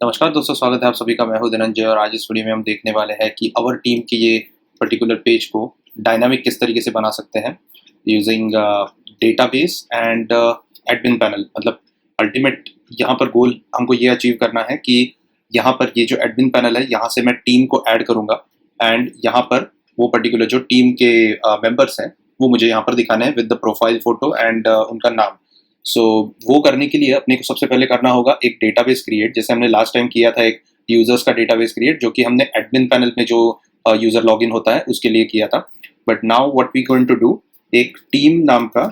नमस्कार दोस्तों, स्वागत है आप सभी का। मैं हूं धनंजय और आज इस वीडियो में हम देखने वाले हैं कि अवर टीम की ये पर्टिकुलर पेज को डायनामिक किस तरीके से बना सकते हैं using database and admin panel. मतलब अल्टीमेट यहाँ पर गोल हमको ये अचीव करना है कि यहाँ पर ये जो एडमिन पैनल है यहाँ से मैं टीम को ऐड करूँगा एंड यहाँ पर वो पर्टिकुलर जो टीम के मेंबर्स हैं वो मुझे यहाँ पर दिखाने हैं with the profile photo and उनका नाम। सो वो करने के लिए अपने को सबसे पहले करना होगा एक डेटाबेस क्रिएट, जैसे हमने लास्ट टाइम किया था एक यूजर्स का डेटाबेस क्रिएट, जो कि हमने एडमिन पैनल में जो यूजर लॉगिन होता है उसके लिए किया था। But now what we going to do, एक टीम नाम का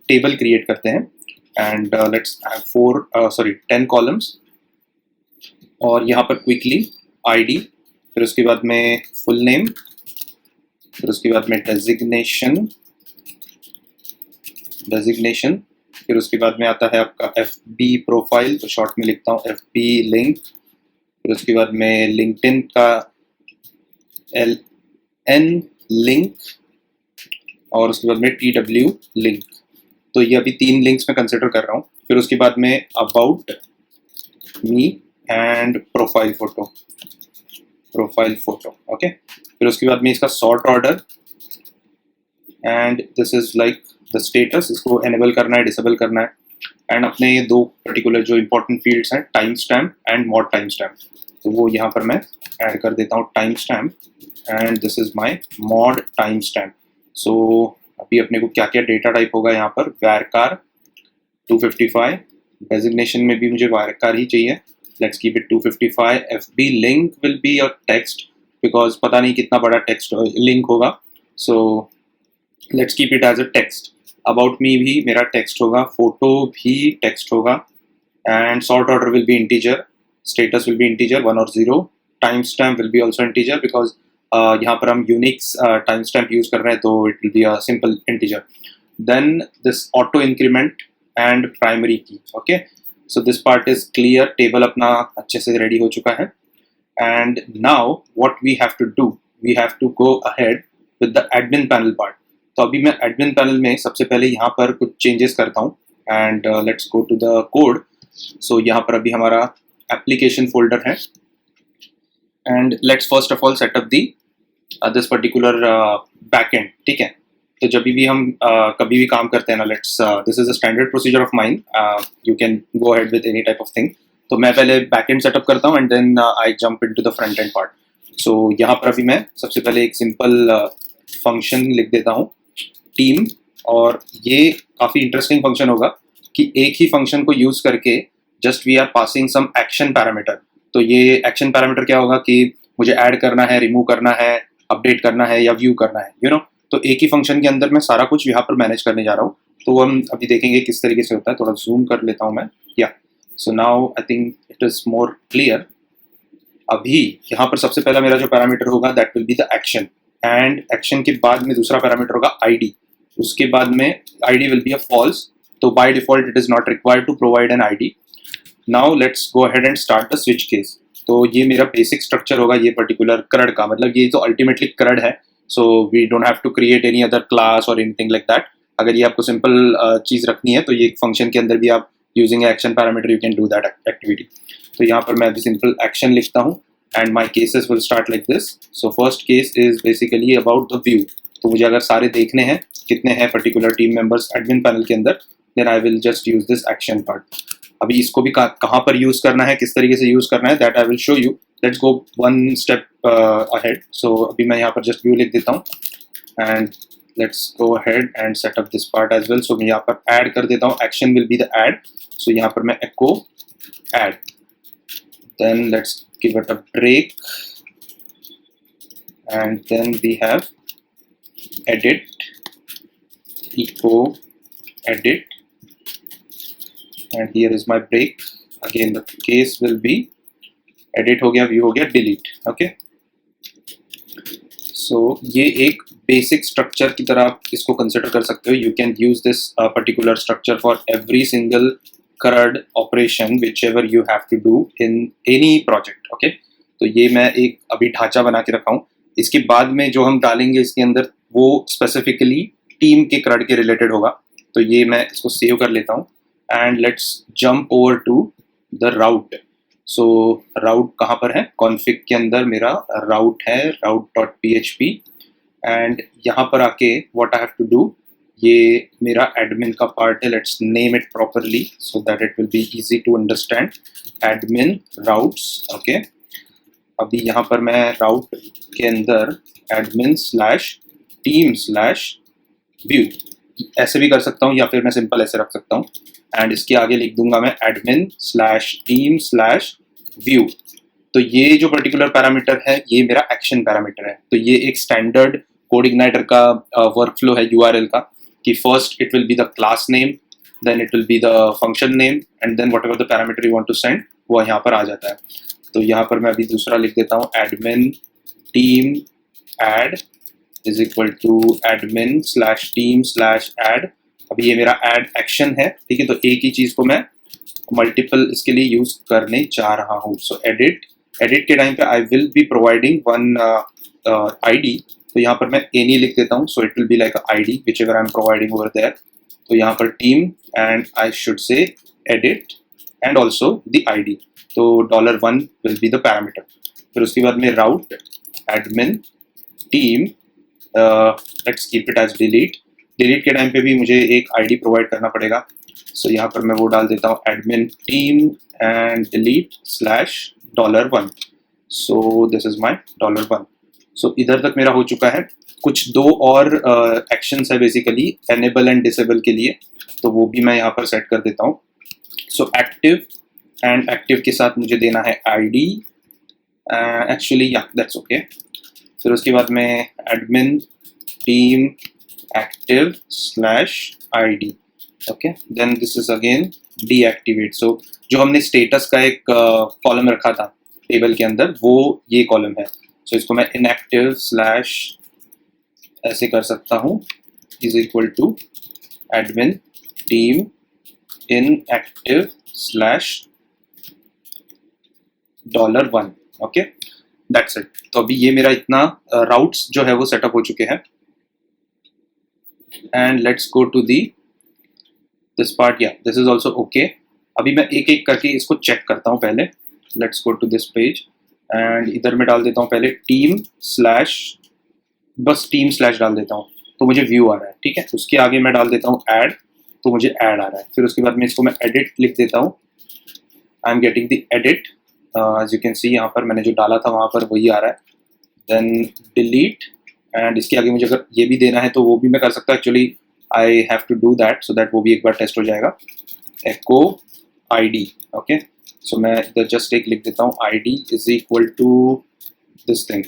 टेबल क्रिएट करते हैं एंड लेट्स हैव 10 कॉलम्स। और यहाँ पर क्विकली आईडी, फिर उसके बाद में फुल नेम, फिर उसके बाद में डेजिग्नेशन, फिर उसके बाद में आता है आपका एफ बी प्रोफाइल, तो शॉर्ट में लिखता हूँ एफ बी लिंक, फिर उसके बाद में लिंक्डइन का एल एन लिंक और उसके बाद में टी डब्ल्यू लिंक। तो ये अभी 3 लिंक्स में कंसिडर कर रहा हूँ। फिर उसके बाद में about me and profile photo okay. फिर उसके बाद में इसका sort order and this is like the status, इसको एनेबल करना है, डिसेबल करना है। एंड अपने ये 2 पर्टिकुलर जो इंपॉर्टेंट फील्ड्स हैं, time stamp and mod time stamp, तो वो यहाँ पर मैं ऐड कर देता हूँ time stamp and this is my mod time stamp. So अभी अपने को क्या क्या डेटा टाइप होगा यहाँ पर, varchar 255, डेजिग्नेशन में भी मुझे varchar ही चाहिए, let's keep it 255। fb link will be a text because पता नहीं कितना बड़ा टेक्स्ट लिंक होगा, so let's keep it as a text. About me भी मेरा टेक्स्ट होगा, फोटो भी टेक्स्ट होगा and sort order will be integer, status will be integer 1 और 0, time stamp will be also integer because यहाँ पर हम यूनिक्स टाइम स्टैम्प यूज कर रहे हैं तो it will be a simple integer. Then this auto increment and primary key okay. So this part is clear, table अपना अच्छे से रेडी हो चुका है। And now what we have to do, we have to go ahead with the admin panel part. तो अभी मैं admin panel में सबसे पहले यहाँ पर कुछ चेंजेस करता हूँ and let's go to the code. So यहाँ पर अभी हमारा एप्लीकेशन फोल्डर है and let's first of all setup the this particular backend, ठीक है। तो जब भी हम कभी भी काम करते हैं ना, let's this is a standard procedure of mine, you can go ahead with any type of thing. तो मैं पहले बैकएंड सेटअप करता हूँ and then I jump into the front end part. So यहाँ पर अभी मैं सबसे पहले एक सिंपल फंक्शन लिख देता हूँ टीम, और ये काफ़ी इंटरेस्टिंग फंक्शन होगा कि एक ही फंक्शन को यूज़ करके just we are passing some action parameter. तो ये एक्शन पैरामीटर क्या होगा कि मुझे ऐड करना है, रिमूव करना है, अपडेट करना है या व्यू करना है, यू नो। तो एक ही फंक्शन के अंदर मैं सारा कुछ यहाँ पर मैनेज करने जा रहा हूँ। तो हम अभी देखेंगे किस तरीके से होता है, थोड़ा जूम कर लेता हूँ मैं, या so now I think it is more clear. अभी यहाँ पर सबसे पहला मेरा जो पैरामीटर होगा that will be the action, and action के बाद में दूसरा पैरामीटर होगा आईडी, उसके बाद में ID will be a false, तो by default it is not required to provide an ID. Now let's go ahead and start the switch case. तो ये मेरा बेसिक स्ट्रक्चर होगा ये पर्टिकुलर क्रड का, मतलब ये तो अल्टीमेटली क्रड है, so we don't have to create any other class और एनीथिंग लाइक दैट। अगर ये आपको सिंपल चीज़ रखनी है तो ये फंक्शन के अंदर भी आप using action parameter you can do that activity. तो यहाँ पर मैं अभी सिंपल एक्शन लिखता हूँ and my cases will start like this. So first case is basically about the view. तो मुझे अगर सारे देखने हैं कितने हैं particular team members admin panel के अंदर, then I will just use this action part. अभी इसको भी कहाँ पर यूज करना है, किस तरीके से यूज करना है, that I will show you. Let's go one step ahead. So अभी मैं यहाँ पर जस्ट व्यू लिख देता हूँ and let's go ahead and set up this part as well. So मैं यहाँ पर ऐड कर देता हूँ, action will be the add. So यहाँ पर मैं echo add, then let's give it a break and then we have edit, echo edit, and here is my break. Again the case will be edit हो गया, view हो गया, delete, okay। so ये एक basic structure की तरह आप इसको कंसिडर कर सकते हो। You can use this particular structure for every single CRUD operation whichever you have to do in any project, okay। तो ये मैं एक अभी ढांचा बना के रखा हूँ। इसके बाद में जो हम डालेंगे इसके अंदर वो स्पेसिफिकली टीम के CRUD के रिलेटेड होगा। तो ये मैं इसको सेव कर लेता हूँ and let's jump over to the route. So route कहाँ पर है, कॉन्फ़िग के अंदर मेरा राउट है, route.php, एंड यहाँ पर आके what I have to do, ये मेरा एडमिन का पार्ट है, let's name it properly so that it will be easy to understand, admin routes. Okay, अभी यहाँ पर मैं राउट के अंदर admin slash team slash view ऐसे भी कर सकता हूँ, या फिर मैं सिंपल ऐसे रख सकता हूँ, एंड इसके आगे लिख दूंगा मैं admin slash team slash view. तो ये जो पर्टिकुलर पैरामीटर है ये मेरा एक्शन पैरामीटर है। तो ये एक स्टैंडर्ड कोड इग्नाइटर का वर्कफ्लो है यूआरएल का, कि first it will be the class name, then it will be the function name, and then whatever the parameter you want to send वो यहाँ पर आ जाता है। तो यहाँ पर मैं अभी दूसरा लिख देता हूँ, admin team add is equal to admin slash team slash add. अभी ये मेरा एड एक्शन है, ठीक है, तो एक ही चीज़ को मैं मल्टीपल इसके लिए यूज करने जा रहा हूँ। सो एडिट के टाइम पे I will be providing one ID, तो यहाँ पर मैं एनी लिख देता हूँ, so it will be like ID whichever I am providing over there. तो यहाँ पर team and I should say edit and also the ID, तो $1 विल बी द पैरामीटर। फिर उसके बाद में route admin team, let's keep it as delete के time पे भी मुझे एक आईडी प्रोवाइड करना पड़ेगा। सो यहाँ पर मैं वो डाल देता हूँ, admin team and delete slash $1। So this is my $1। सो इधर तक मेरा हो चुका है। कुछ दो और एक्शंस है बेसिकली एनेबल एंड डिसेबल के लिए, तो वो भी मैं यहाँ पर सेट कर देता हूँ। सो एक्टिव, एंड एक्टिव के साथ मुझे देना है आईडी, एक्चुअली या दैट्स ओके। फिर उसके बाद में admin team active slash ID, okay, then this is again deactivate. So जो हमने स्टेटस का एक कॉलम रखा था टेबल के अंदर, वो ये कॉलम है। सो इसको मैं इनएक्टिव स्लैश ऐसे कर सकता हूँ, is equal to admin team inactive slash $1। Okay, that's it. तो अभी ये मेरा इतना राउट्स जो है वो सेटअप हो चुके हैं, and let's go to the this part, या दिस इज ऑल्सो ओके। अभी मैं एक एक करके इसको चेक करता हूँ पहले। Let's go to this page, and इधर मैं डाल देता हूँ पहले टीम स्लैश, बस टीम स्लैश डाल देता हूँ तो मुझे व्यू आ रहा है, ठीक है। उसके आगे मैं डाल देता हूँ ऐड, तो मुझे ऐड आ रहा है। फिर उसके बाद में इसको मैं एडिट लिख देता हूँ, I am getting the edit, as you can see यहाँ पर मैंने जो डाला था वहाँ पर वही आ रहा है। देन डिलीट, एंड इसके आगे मुझे अगर ये भी देना है तो वो भी मैं कर सकता हूँ, actually I have to do that so that वो भी एक बार टेस्ट हो जाएगा। एको आईडी, ओके, सो मैं इधर जस्ट एक लिख देता हूँ, ID is equal to this thing,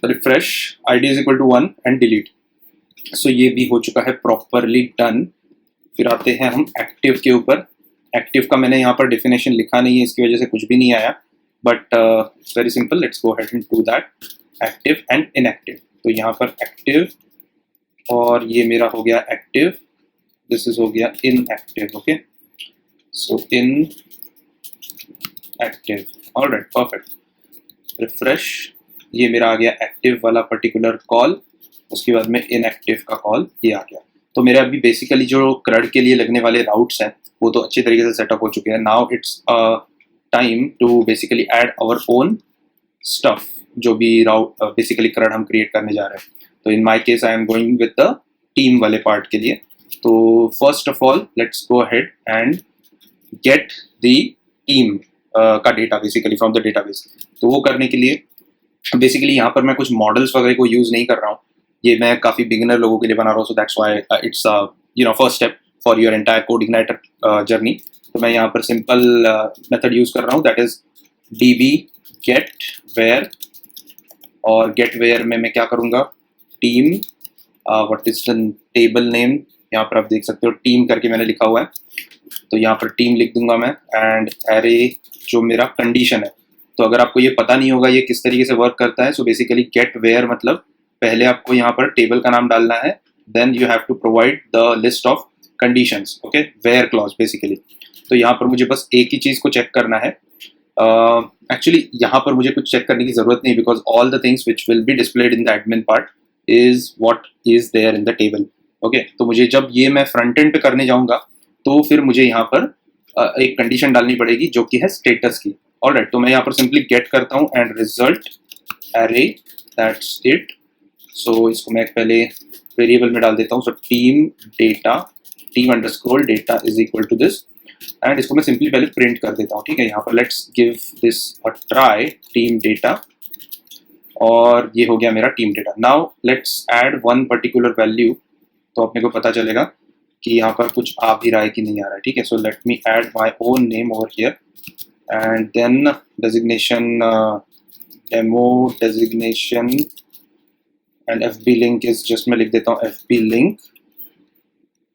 refresh, ID is equal to 1 and delete. So ये भी हो चुका है प्रॉपरली डन। फिर आते हैं हम एक्टिव के ऊपर। एक्टिव का मैंने यहाँ पर डेफिनेशन लिखा नहीं है, इसकी वजह से कुछ भी नहीं आया, but it's very simple, let's go ahead and do that. Active and inactive, तो यहाँ पर एक्टिव और ये मेरा हो गया एक्टिव, दिस इज हो गया इनएक्टिव, ओके, सो इन एक्टिव, ऑलराइट, परफेक्ट। रिफ्रेश, ये मेरा आ गया एक्टिव वाला पर्टिकुलर कॉल, उसके बाद में इनएक्टिव का कॉल ये आ गया। तो मेरे अभी बेसिकली जो क्रड के लिए लगने वाले राउट्स हैं वो तो अच्छी तरीके से सेटअप हो चुके हैं। Now it's time to basically add our own stuff, जो भी राउट बेसिकली क्रड हम क्रिएट करने जा रहे हैं। तो in my case I am going with the team वाले पार्ट के लिए। तो first of all let's go ahead and get the team का data basically from the database. तो वो करने के लिए बेसिकली यहाँ पर मैं कुछ मॉडल्स वगैरह को यूज़ नहीं कर रहा हूँ, ये मैं काफ़ी बिगिनर लोगों के लिए बना रहा हूँ। So that's why it's first step for your entire code igniter journey. तो मैं यहाँ पर सिंपल मेथड यूज़ कर रहा हूँ, that is db get where, और get where में मैं क्या करूँगा, team, what is the table name, यहाँ पर आप देख सकते हो टीम करके मैंने लिखा हुआ है, तो यहाँ पर टीम लिख दूंगा मैं, एंड एरे जो मेरा कंडीशन है। तो अगर आपको ये पता नहीं होगा ये किस तरीके से वर्क करता है, सो बेसिकली गेट वेयर मतलब पहले आपको यहाँ पर टेबल का नाम डालना है, then you have to provide the list of conditions, okay, where clause basically. तो यहाँ पर मुझे बस एक ही चीज़ को चेक करना है। एक्चुअली यहाँ पर मुझे कुछ चेक करने की जरूरत नहीं, because all the things which will be displayed in the admin part is what is there in the table, okay. तो मुझे जब ये मैं फ्रंट एंड पे करने जाऊँगा तो फिर मुझे यहाँ पर एक कंडीशन डालनी पड़ेगी जो कि है स्टेटस की। ऑलराइट, तो मैं यहाँ पर सिंपली गेट करता हूँ and result array, that's it. So इसको मैं पहले वेरिएबल में डाल देता हूँ। So team data, team underscore data is equal to this, and इसको मैं सिंपली पहले प्रिंट कर देता हूँ। ठीक है, यहाँ पर let's give this a try team data, और ये हो गया मेरा team data. Now let's add one particular value, तो अपने को पता चलेगा कि यहाँ पर कुछ आ भी रहा है कि नहीं आ रहा है। ठीक है, so let me add my own name over here, and then designation demo designation, and FB link is just, मैं लिख देता हूँ FB लिंक,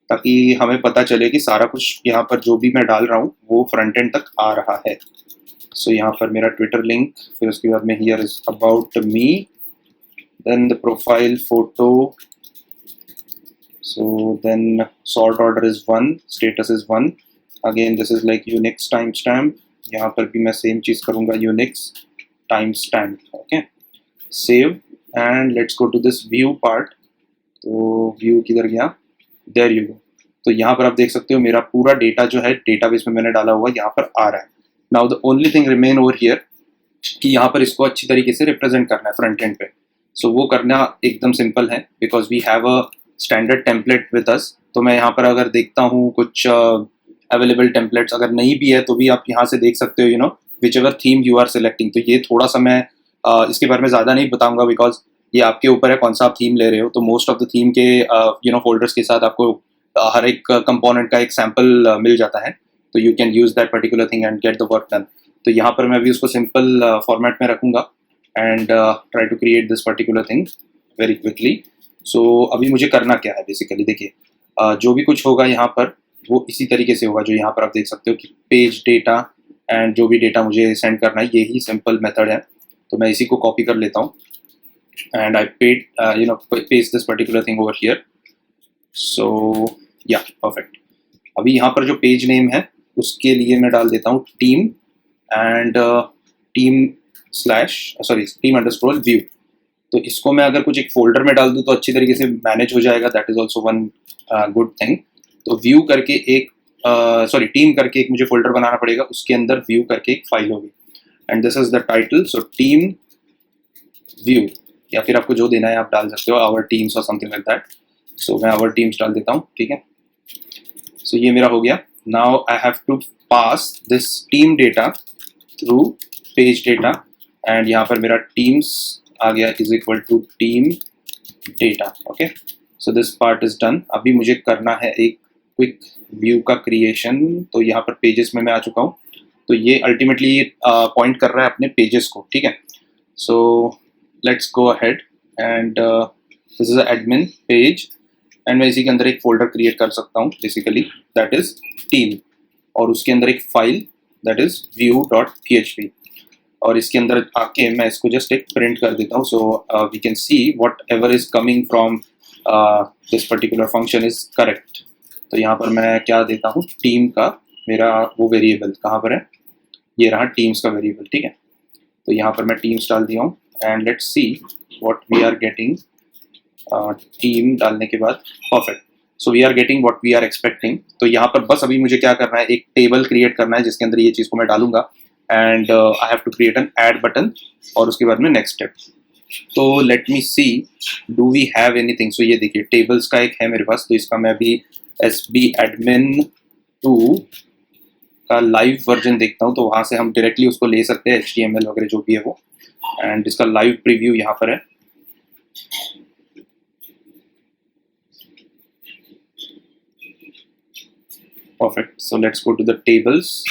ताकि हमें पता चले कि सारा कुछ यहाँ पर जो भी मैं डाल रहा हूँ वो फ्रंट एंड तक आ रहा है। सो यहाँ पर मेरा ट्विटर लिंक, फिर उसके बाद में here is about me, then the profile photo, so then sort order is 1, status is 1, again this is like Unix timestamp, यहाँ पर भी मैं सेम चीज़ करूँगा, Unix timestamp। Okay, save and let's go to this view part। तो view किधर गया, there you go। तो यहाँ पर आप देख सकते हो मेरा पूरा डेटा जो है डेटाबेस में मैंने डाला हुआ यहाँ पर आ रहा है। Now the only thing remain over here कि यहाँ पर इसको अच्छी तरीके से रिप्रेजेंट करना है फ्रंट एंड पे। सो वो करना एकदम सिंपल है, because we have a standard template with us. तो मैं यहाँ पर अगर देखता हूँ कुछ अवेलेबल टेम्पलेट्स अगर नहीं भी है तो भी आप यहाँ से देख सकते हो, you know, whichever theme you are selecting. तो ये थोड़ा सा मैं इसके बारे में ज़्यादा नहीं बताऊंगा, बिकॉज ये आपके ऊपर है कौन सा आप थीम ले रहे हो। तो मोस्ट ऑफ द थीम के यू नो फोल्डर्स के साथ आपको हर एक कंपोनेंट का एक सैम्पल मिल जाता है, तो you can use that particular thing and get the work done. तो यहाँ पर मैं भी उसको सिंपल फॉर्मेट में रखूँगा and try to create this particular thing very quickly. So अभी मुझे करना क्या है बेसिकली, देखिए जो भी कुछ होगा यहाँ पर वो इसी तरीके से होगा जो यहाँ पर आप देख सकते हो कि पेज डेटा एंड जो भी डेटा मुझे सेंड करना है, यही सिंपल मेथड है। तो मैं इसी को कॉपी कर लेता हूँ and I paid you know paste this particular thing over here. So yeah perfect. अभी यहाँ पर जो पेज नेम है उसके लिए मैं डाल देता हूँ team and team slash sorry team underscore view. तो इसको मैं अगर कुछ एक फोल्डर में डाल दूँ तो अच्छी तरीके से मैनेज हो जाएगा, that is also one good thing. तो व्यू करके एक सॉरी टीम करके एक मुझे फोल्डर बनाना पड़ेगा, उसके अंदर व्यू करके एक फाइल होगी and this is the title. So team view, या फिर आपको जो देना है आप डाल सकते हो, आवर टीम्स और समथिंग लाइक दैट। सो मैं आवर टीम्स डाल देता हूँ। ठीक है, सो ये मेरा हो गया। Now I have to pass this team data through page data, and यहाँ पर मेरा टीम्स आ गया is equal to team data. Okay, so this part is done. अभी मुझे करना है एक क्विक व्यू का क्रिएशन। तो यहाँ पर पेजेस में मैं आ चुका हूँ। तो ये अल्टीमेटली पॉइंट कर रहा है अपने पेजेस को। ठीक है, so let's go ahead and this is admin page, and मैं इसी के अंदर एक फोल्डर क्रिएट कर सकता हूँ बेसिकली, दैट इज टीम, और उसके अंदर एक फाइल दैट इज view.php, और इसके अंदर आके मैं इसको जस्ट एक प्रिंट कर देता हूँ। So we can see whatever is coming from this particular function is correct. तो यहाँ पर मैं क्या देता हूँ, टीम का मेरा वो वेरिएबल कहाँ पर है, ये रहा टीम्स का वेरिएबल। ठीक है, तो यहाँ पर मैं टीम्स डाल दिया हूँ and let's see what we are getting. Team डालने के बाद perfect, so we are getting what we are expecting. तो यहाँ पर बस अभी मुझे क्या करना है, एक टेबल क्रिएट करना है जिसके अंदर ये चीज़ को मैं डालूंगा, and I have to create an add button, और उसके बाद में नेक्स्ट स्टेप। तो let me see do we have anything. So ये देखिए टेबल्स का एक है मेरे पास, तो इसका मैं अभी SB admin 2 का लाइव वर्जन देखता हूँ, तो वहाँ से हम डायरेक्टली उसको ले सकते हैं, HTML वगैरह जो भी है वो, एंड इसका लाइव प्रीव्यू यहाँ पर है। Perfect, so let's go to the tables.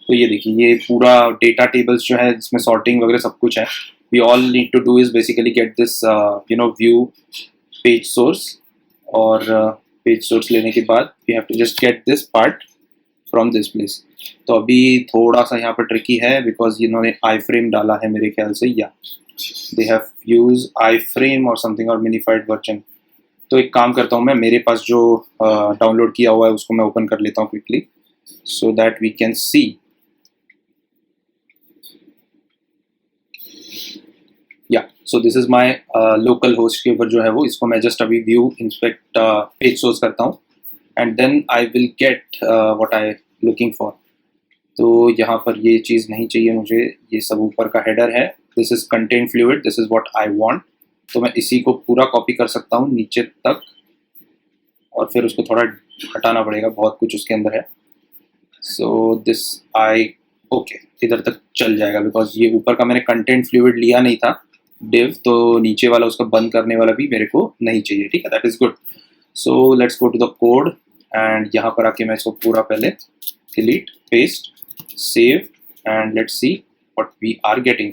तो ये देखिए ये पूरा डेटा टेबल्स जो है जिसमें सॉर्टिंग वगैरह सब कुछ है। We all need to do is basically get this you know view page source, और पेज सोर्स लेने के बाद we have to just get this part from this place. तो अभी थोड़ा सा यहाँ पर ट्रिकी है बिकॉज इन्होंने आई फ्रेम डाला है मेरे ख्याल से, या they have use I frame और समथिंग और मिनिफाइड वर्जन। तो एक काम करता हूँ मैं, मेरे पास जो डाउनलोड किया हुआ है उसको मैं ओपन कर लेता हूँ quickly, so that we can see. Yeah so this is my local host के ऊपर जो है वो, इसको मैं जस्ट अभी व्यू इंस्पेक्ट पेज सोर्स करता हूँ, and then I will get what I looking for. तो यहाँ पर ये चीज़ नहीं चाहिए मुझे, ये सब ऊपर का हेडर है, this is content fluid, this is what I want. तो मैं इसी को पूरा कॉपी कर सकता हूँ नीचे तक, और फिर उसको थोड़ा हटाना पड़ेगा, बहुत कुछ उसके अंदर है। सो दिस आई ओके, इधर तक चल जाएगा, बिकॉज ये ऊपर का मैंने कंटेंट फ्लूइड लिया नहीं था डिव, तो नीचे वाला उसका बंद करने वाला भी मेरे को नहीं चाहिए, ठीक है, that is good. So let's go to the code, and यहाँ पर आके मैं इसको पूरा पहले delete, paste, save, and let's see what we are getting.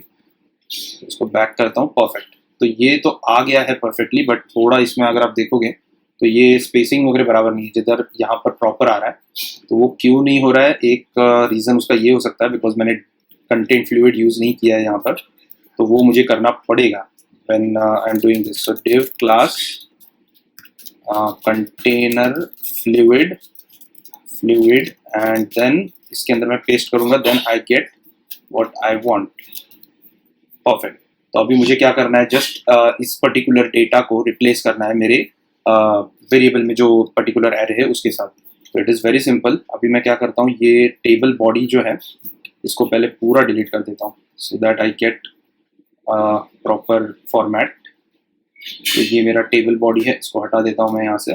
इसको बैक करता हूँ, परफेक्ट। तो ये तो आ गया है परफेक्टली, बट थोड़ा इसमें अगर आप देखोगे तो ये स्पेसिंग वगैरह बराबर नहीं है, जिधर यहाँ पर प्रॉपर आ रहा है तो वो क्यों नहीं हो रहा है। एक रीज़न उसका ये हो सकता है बिकॉज मैंने कंटेंट फ्लूइड यूज़ नहीं किया है यहाँ पर, तो वो मुझे करना पड़ेगा when I am doing this. So div class container fluid and then इसके अंदर मैं पेस्ट करूँगा, then I get what I want, perfect. तो अभी मुझे क्या करना है, जस्ट इस पर्टिकुलर डेटा को रिप्लेस करना है मेरे वेरिएबल में जो पर्टिकुलर एरे है उसके साथ। तो इट इज़ वेरी सिंपल। अभी मैं क्या करता हूँ, ये टेबल बॉडी जो है इसको पहले पूरा डिलीट कर देता हूँ, सो that I get proper format. तो ये मेरा टेबल बॉडी है, इसको हटा देता हूँ मैं यहाँ से।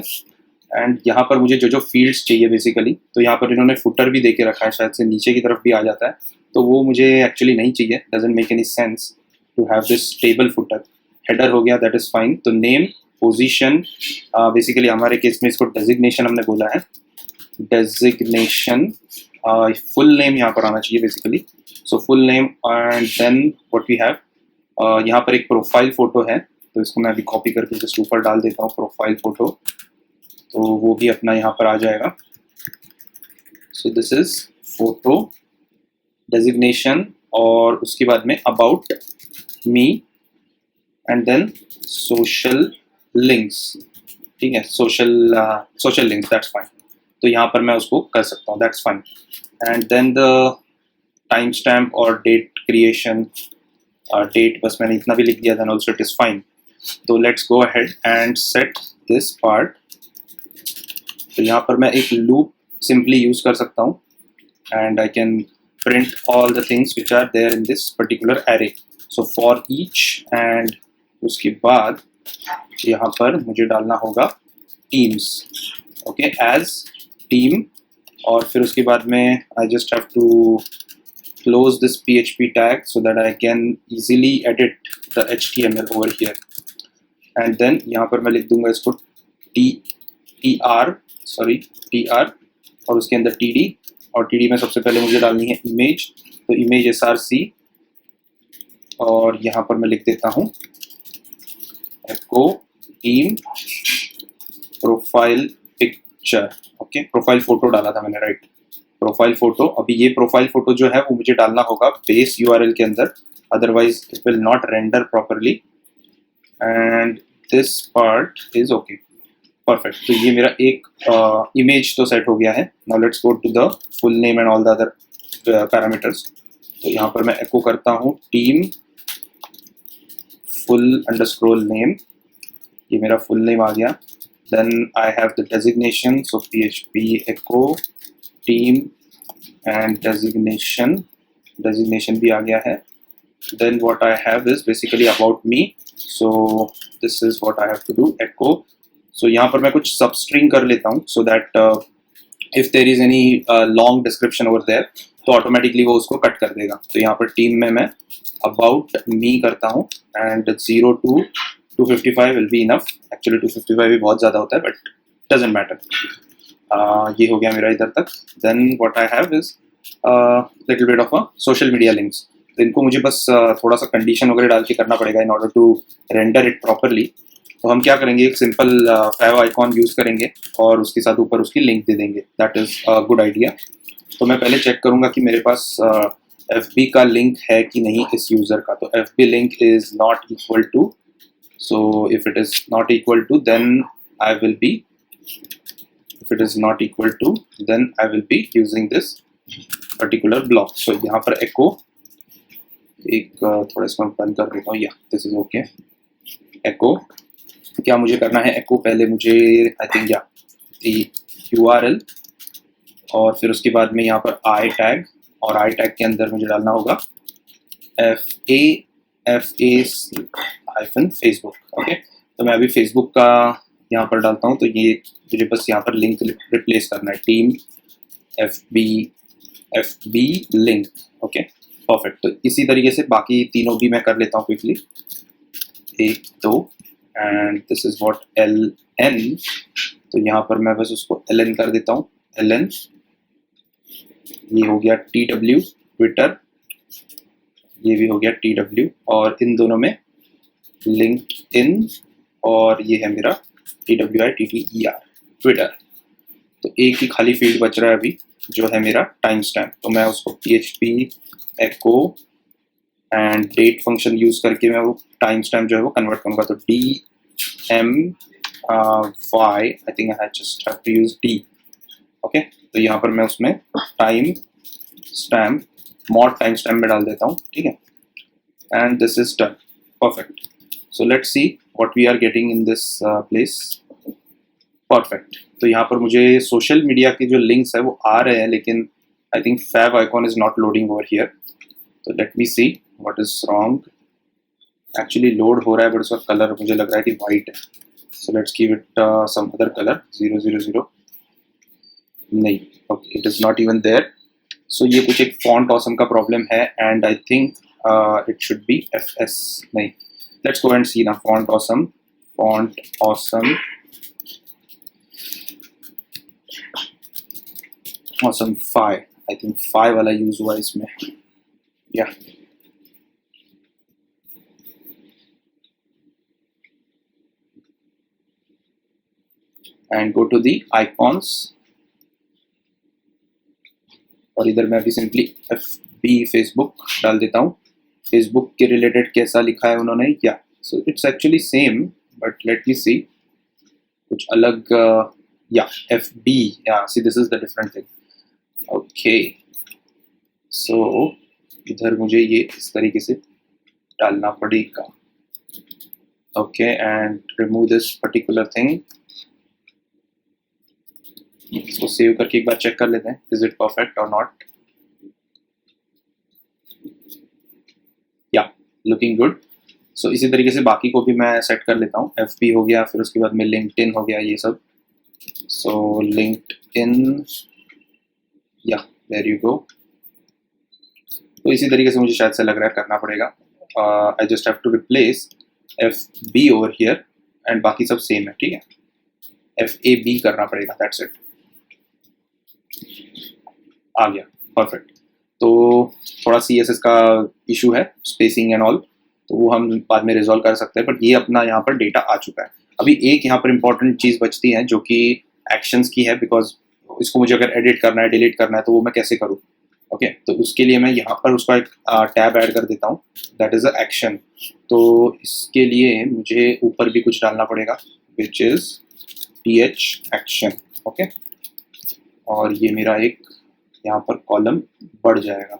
एंड यहाँ पर मुझे जो जो फील्ड्स चाहिए बेसिकली, तो यहाँ पर इन्होंने फुटर भी दे के रखा है, शायद से नीचे की तरफ भी आ जाता है, तो वो मुझे एक्चुअली नहीं चाहिए, doesn't make any sense to have this table footer. Header हो गया, दैट इज़ फाइन। तो नेम, पोजीशन, बेसिकली हमारे केस में इसको डेजिग्नेशन हमने बोला है, डेजिग्नेशन, फुल नेम यहाँ पर आना चाहिए basically. So full name, and then what we have, यहाँ पर एक प्रोफाइल फ़ोटो है, तो इसको मैं अभी कॉपी करके जस्ट ऊपर डाल देता हूँ, प्रोफाइल फ़ोटो, तो वो भी अपना यहाँ पर आ जाएगा। So this is photo, designation, और उसके बाद में about me, and then social links, ठीक है, सोशल लिंक्स, दैट्स फाइन। तो यहाँ पर मैं उसको कर सकता हूँ, that's fine. And then the time stamp और डेट क्रिएशन, डेट बस मैंने इतना भी लिख दिया, then also it is fine. तो let's go ahead and set this part. तो यहाँ पर मैं एक लूप सिंपली यूज़ कर सकता हूँ, and I can print all the things which are there in this particular array. So for each, and उसके बाद यहाँ पर मुझे डालना होगा टीम्स, ओके, एज टीम, और फिर उसके बाद में I just have to close this PHP tag so that I can easily edit the HTML over here. And then यहाँ पर मैं लिख दूंगा इसको TR, और उसके अंदर TD, और TD में सबसे पहले मुझे डालनी है इमेज, तो इमेज SRC, और यहाँ पर मैं लिख देता हूँ echo team profile picture, okay, profile photo डाला था मैंने, राइट, प्रोफाइल फोटो। अभी ये प्रोफाइल फोटो जो है वो मुझे डालना होगा बेस URL के अंदर, otherwise it will not render properly, and this part is okay, perfect. तो ये मेरा एक इमेज तो सेट हो गया है। Now let's go to the full name and all the other parameters. तो यहाँ पर मैं एको करता हूँ टीम फुल अंडरस्कोर नेम, ये मेरा फुल नेम आ गया। Then I have the designation, so PHP echo team and designation भी आ गया है। Then what I have is basically about me, so this is what I have to do, echo। so यहाँ पर मैं कुछ substring कर लेता हूँ so that if there is any long description over there तो automatically वो उसको कट कर देगा। तो यहाँ पर टीम में मैं about me करता हूँ, and 0 to 255 will be enough, actually 255 भी बहुत ज़्यादा होता है but doesn't matter। ये हो गया मेरा इधर तक। Then what I have is little bit of a social media links, तो इनको मुझे बस थोड़ा सा कंडीशन वगैरह डाल के करना पड़ेगा in order to render it properly. तो हम क्या करेंगे, एक सिंपल फैव आइकॉन यूज़ करेंगे और उसके साथ ऊपर उसकी लिंक दे देंगे, that is a good idea. तो मैं पहले चेक करूँगा कि मेरे पास FB का लिंक है कि नहीं इस यूज़र का। तो FB link is not equal to, so if it is not equal to then I will be, if it is not equal to then I will be using this particular block। so यहाँ पर echo एक थोड़ा इसमें बंद कर देता हूँ, या दिस इज ओके। echo क्या मुझे करना है, echo पहले मुझे आई थिंक या URL, और फिर उसके बाद में यहाँ पर I टैग और आई टैग के अंदर मुझे डालना होगा FA-Facebook। ओके, तो मैं अभी फेसबुक का यहाँ पर डालता हूँ, तो ये मुझे बस यहाँ पर लिंक रिप्लेस करना है, team FB link. Okay perfect. तो इसी तरीके से बाकी तीनों भी मैं कर लेता हूँ quickly, 1 2 and this is what LN। तो यहाँ पर मैं बस उसको LN कर देता हूँ, LN। ये हो गया TW ट्विटर, ये भी हो गया TW, और इन दोनों में लिंक्डइन, और ये है मेरा TWITTER ट्विटर। तो एक ही खाली फील्ड बच रहा है अभी, जो है मेरा टाइम स्टैम्प। तो मैं उसको PHP echo and date function use करके मैं वो टाइम स्टैम्प जो है वो कन्वर्ट करूँगा। तो DMY, I think I just have to use D। Okay, तो यहाँ पर मैं उसमें time stamp mod time stamp में डाल देता हूँ, ठीक है, and this is done. Perfect. So let's see what we are getting in this place. Perfect. तो यहाँ पर मुझे सोशल मीडिया के जो लिंक्स है वो आ रहे हैं, लेकिन I think favicon is not loading over here. तो let me see what is wrong. Actually load हो रहा है बट उसका कलर मुझे लग रहा है कि वाइट है। So let's give it some other colour, 000। नहीं, okay, it is not even there. So ये कुछ एक फॉन्ट ऑसम का प्रॉब्लम है, and I think it should be FS। नहीं, लेट्स गो एंड सी ना। फॉन्ट ऑसम 5, आई थिंक 5 वाला use हुआ इसमें, या and go to the icons, और इधर मैं अभी सिंपली FB फेसबुक डाल देता हूँ। फेसबुक के रिलेटेड कैसा लिखा है उन्होंने, yeah so it's actually same, but let me see कुछ अलग, yeah FB, yeah see this is the different thing. Okay, so इधर मुझे ये इस तरीके से डालना पड़ेगा। Okay, and remove this particular thing. इसको सेव करके एक बार चेक कर लेते हैं, इज इट परफेक्ट और नॉट। Yeah looking good. सो इसी तरीके से बाकी को भी मैं सेट कर लेता हूँ। FB हो गया, फिर उसके बाद में लिंक्डइन हो गया, ये सब। सो लिंक्डइन, या देयर यू गो। तो इसी तरीके से मुझे शायद से लग रहा है करना पड़ेगा। I just have to replace FB over here, and बाकी सब सेम है, ठीक है। FAB करना पड़ेगा, दैट्स इट। आ गया, परफेक्ट। तो थोड़ा CSS का इशू है, स्पेसिंग एंड ऑल, तो वो हम बाद में रिजॉल्व कर सकते हैं, बट ये अपना यहाँ पर डेटा आ चुका है। अभी एक यहाँ पर इंपॉर्टेंट चीज़ बचती है जो कि एक्शंस की है, बिकॉज इसको मुझे अगर एडिट करना है, डिलीट करना है, तो वो मैं कैसे करूँ। ओके, तो उसके लिए मैं यहाँ पर उसका एक टैब ऐड कर देता हूँ, दैट इज़ अ एक्शन। तो इसके लिए मुझे ऊपर भी कुछ डालना पड़ेगा, which is TH action. Okay, और ये मेरा एक यहाँ पर कॉलम बढ़ जाएगा।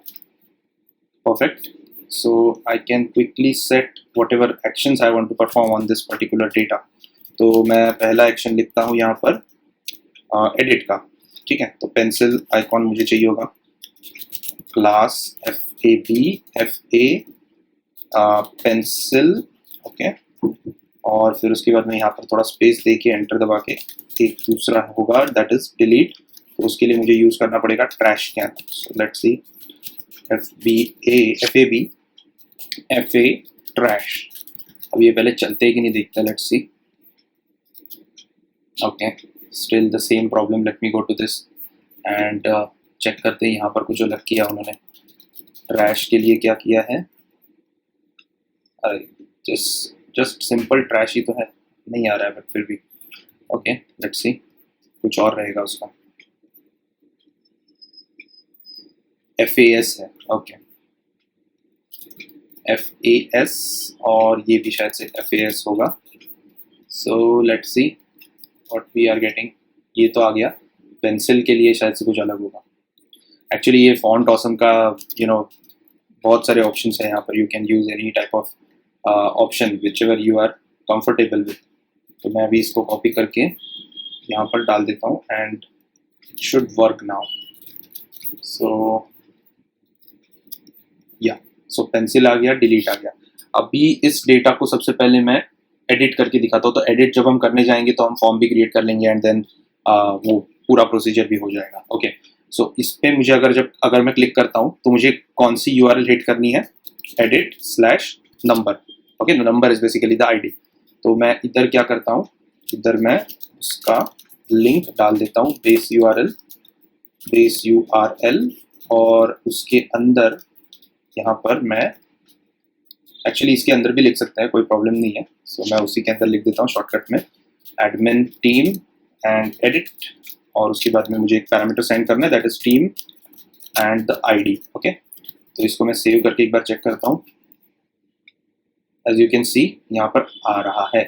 Perfect. So I can quickly set whatever actions I want to perform on this particular data. तो मैं पहला एक्शन लिखता हूँ यहाँ पर एडिट का, ठीक है। तो पेंसिल आइकॉन मुझे चाहिए होगा, क्लास FA पेंसिल। ओके, और फिर उसके बाद मैं यहाँ पर थोड़ा स्पेस दे के एंटर दबा के एक दूसरा होगा, दैट इज डिलीट। तो उसके लिए मुझे यूज करना पड़ेगा trash can. So let's see FAB FA trash. अब ये पहले चलते हैं कि नहीं देखते, let's see. Okay, still the same problem. Let me go to this and check करते हैं यहाँ पर कुछ अलग किया उन्होंने। ट्रैश के लिए क्या किया है, अरे जस्ट सिंपल ट्रैश ही तो है, नहीं आ रहा है बट फिर भी। ओके, लेट्स सी, कुछ और रहेगा उसका। FAS है, ओके, FAS, और ये भी शायद से FAS होगा। So let's see what we are getting. ये तो आ गया। पेंसिल के लिए शायद से कुछ अलग होगा। एक्चुअली ये फॉन्ट ऑसम का बहुत सारे ऑप्शंस हैं यहाँ पर। You can use any type of option whichever you are comfortable with. तो मैं अभी इसको कॉपी करके यहाँ पर डाल देता हूँ and it should work now. So yeah so pencil आ गया, डिलीट आ गया। अभी इस डेटा को सबसे पहले मैं एडिट करके दिखाता हूँ। तो एडिट जब हम करने जाएंगे तो हम फॉर्म भी क्रिएट कर लेंगे एंड देन वो पूरा प्रोसीजर भी हो जाएगा। ओके, सो इस पे मुझे अगर मैं क्लिक करता हूँ तो मुझे कौन सी यूआरएल हिट करनी है, edit slash number. Okay, number is basically the ID. तो मैं इधर क्या करता हूँ, इधर मैं उसका लिंक डाल देता हूँ, बेस यूआरएल, और उसके अंदर यहाँ पर मैं एक्चुअली इसके अंदर भी लिख सकते हैं, कोई प्रॉब्लम नहीं है। सो मैं उसी के अंदर लिख देता हूँ शॉर्टकट में, एडमिन टीम एंड एडिट, और उसके बाद में मुझे एक पैरामीटर सेंड करना है, that is team and the ID. Okay, तो इसको मैं सेव करके एक बार चेक करता हूँ। एज यू कैन सी यहाँ पर आ रहा है।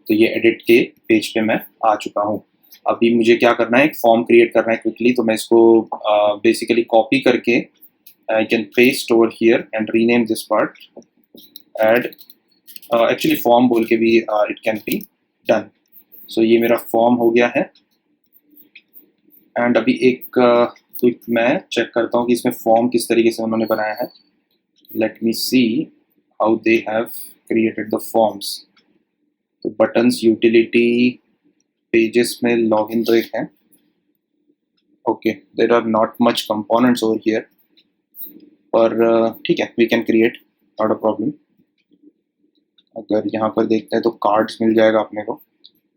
तो ये एडिट के पेज पे मैं आ चुका हूँ। अभी मुझे क्या करना है, एक फॉर्म क्रिएट करना है क्विकली। तो मैं इसको बेसिकली कॉपी करके I can paste over here and rename this part, and actually form बोल के भी it can be done. So ये मेरा फॉर्म हो गया है। एंड अभी एक क्विक मैं चेक करता हूँ कि इसमें फॉर्म किस तरीके से उन्होंने बनाया है। Let me see how they have created the forms. तो बटन्स, यूटिलिटी, पेजेस में लॉगिन तो एक है। Okay, there are not much components over here, पर ठीक है, we can create, not a problem. अगर यहाँ पर देखते हैं तो कार्ड्स मिल जाएगा अपने को।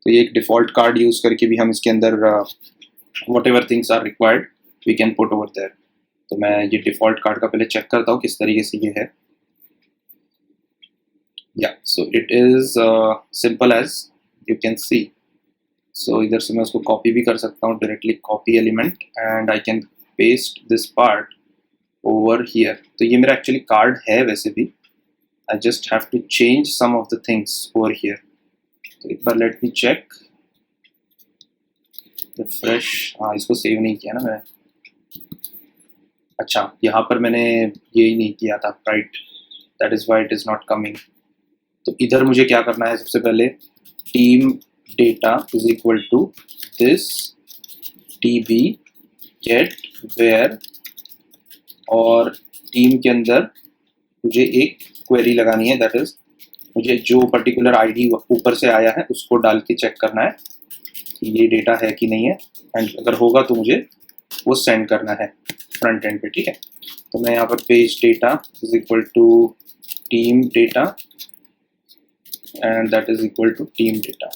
तो ये एक डिफ़ॉल्ट कार्ड यूज़ करके भी हम इसके अंदर whatever things are required we can put over there. तो मैं ये डिफ़ॉल्ट कार्ड का पहले चेक करता हूँ किस तरीके से ये है। Yeah so it is simple as you can see. So इधर से मैं उसको कॉपी भी कर सकता हूँ, directly copy element, and I can paste this part over here. तो ये मेरा एक्चुअली कार्ड है वैसे भी, I just have to change some of the things over here. तो एक बार लेट मी चेक, रिफ्रेश। हाँ, इसको सेव नहीं किया ना मैंने, अच्छा यहाँ पर मैंने ये ही नहीं किया था, right, that is why it is not coming. तो इधर मुझे क्या करना है, सबसे पहले team data is equal to this db get where, और टीम के अंदर मुझे एक क्वेरी लगानी है, दैट इज मुझे जो पर्टिकुलर आईडी ऊपर से आया है उसको डाल के चेक करना है कि ये डेटा है कि नहीं है, एंड अगर होगा तो मुझे वो सेंड करना है फ्रंट एंड पे। ठीक है, तो मैं यहाँ पर page data is equal to team data and that is equal to team data,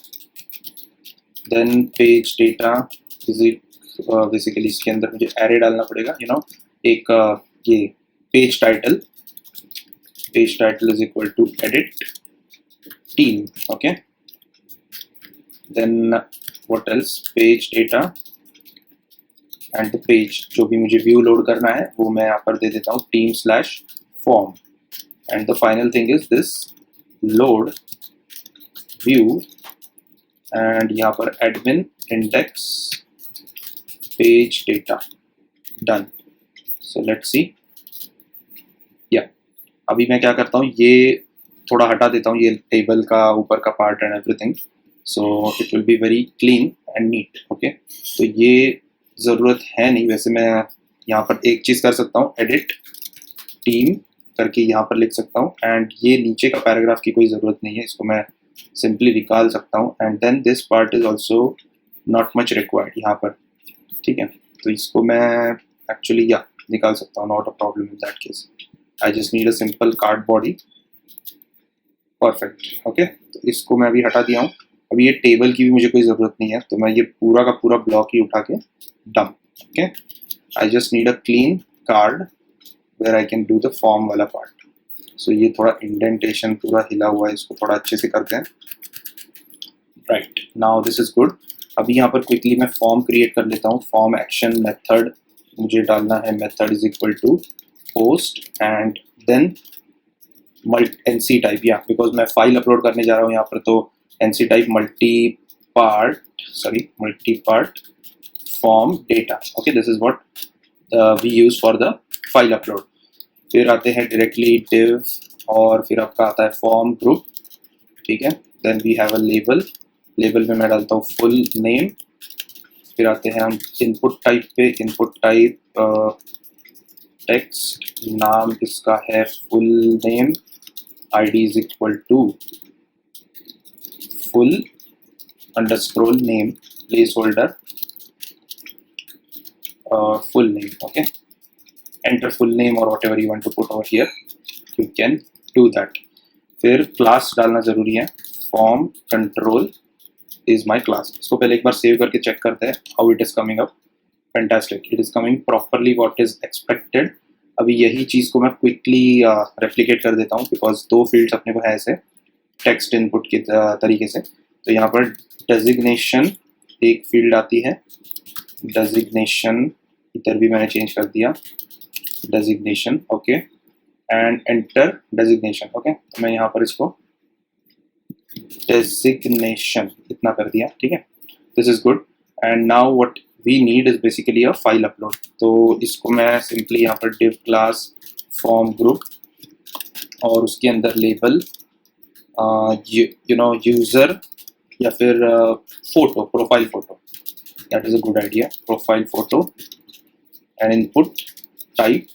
then page data is basically इसके अंदर मुझे एरे डालना पड़ेगा, यू नो, एक ये page title is equal to edit team. Okay, then what else, page data and the page, जो भी मुझे व्यू लोड करना है वो मैं यहाँ पर दे देता हूँ team slash form, and the final thing is this load view, and यहाँ पर admin index page data, done. So let's सी। या अभी मैं क्या करता हूँ, ये थोड़ा हटा देता हूँ, ये टेबल का ऊपर का part and everything, so it will be very clean and neat. Okay, तो ये ज़रूरत है नहीं, वैसे मैं यहाँ पर एक चीज़ कर सकता हूँ, एडिट टीम करके यहाँ पर लिख सकता हूँ, एंड ये नीचे का पैराग्राफ की कोई ज़रूरत नहीं है, इसको मैं सिंपली निकाल सकता हूँ, and then this part is also not much required यहाँ पर। ठीक है, तो इसको मैं एक्चुअली या निकाल सकता हूँ, not a problem in that case. I just need a simple card body, perfect. Okay, तो इसको मैं अभी हटा दिया हूँ। अभी ये टेबल की भी मुझे कोई ज़रूरत नहीं है, तो मैं ये पूरा का पूरा ब्लॉक ही उठा के dump. Okay, I just need a clean card where I can do the form वाला पार्ट। सो ये थोड़ा इंडेंटेशन पूरा हिला हुआ है, इसको थोड़ा अच्छे से करते हैं। Right, now this is good. अभी यहाँ पर क्विकली मैं फॉर्म क्रिएट कर लेता हूँ। फॉर्म एक्शन मेथड मुझे डालना है, method is equal to post and then enctype, या बिकॉज मैं फाइल अपलोड करने जा रहा हूँ यहाँ पर, तो enctype multi part form data. Okay, this is what we use for the file upload. फिर आते हैं डायरेक्टली डिव, और फिर आपका आता है फॉर्म ग्रुप। ठीक है, then we have a label में मैं डालता हूँ फुल नेम। फिर आते हैं हम इनपुट टाइप पे, इनपुट टाइप टेक्स्ट नाम इसका है full name, ID is equal to full underscore name, placeholder full name. Okay, enter full name or whatever you want to put over here, you can do that. फिर class डालना जरूरी है, form control is my class. इसको पहले एक बार save करके check करते हैं how it is coming up. Fantastic, it is coming properly what is expected. अभी यही चीज़ को मैं क्विकली रेप्लिकेट कर देता हूँ, बिकॉज दो फील्ड्स अपने को है ऐसे टेक्स्ट इनपुट के तरीके से। तो यहाँ पर डेजिग्नेशन एक फील्ड आती है, डेजिग्नेशन इधर भी मैंने चेंज कर दिया, designation. Okay, and enter designation. Okay, तो मैं यहाँ पर इसको डेजिग्नेशन इतना कर दिया, ठीक है, this is good. And now what we need is basically a file upload. तो इसको मैं सिंपली यहाँ पर डिव क्लास फॉर्म ग्रुप और उसके अंदर लेबल यू नो यूजर या फिर photo, profile photo, that is a good idea, profile photo, and input type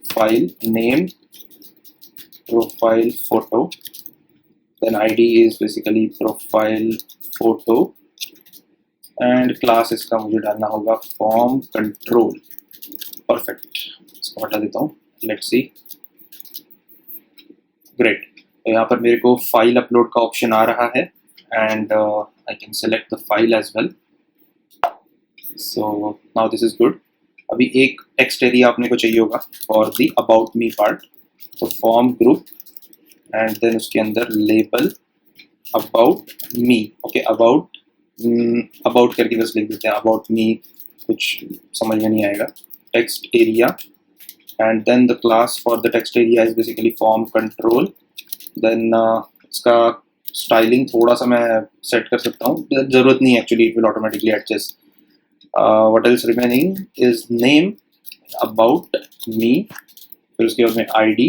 file name profile photo, then id is basically profile photo, and class इसका मुझे डालना होगा form control। perfect, इसको हटा देता हूँ, let's see, great। तो यहाँ पर मेरे को फाइल अपलोड का ऑप्शन आ रहा है, and I can select the file as well। So now this is good। अभी एक टेक्स्ट एरिया आपने को चाहिए होगा for the about me part. तो फॉर्म ग्रुप एंड देन उसके अंदर label about me. Okay, about करके बस लिख देते हैं अबाउट मी, कुछ समझ में नहीं आएगा। Text area and then the class for the text area is basically form control. देन इसका स्टाइलिंग थोड़ा सा मैं सेट कर सकता हूँ, जरूरत नहीं है actually, it will automatically adjust. what else remaining is name about me, फिर उसके बाद में id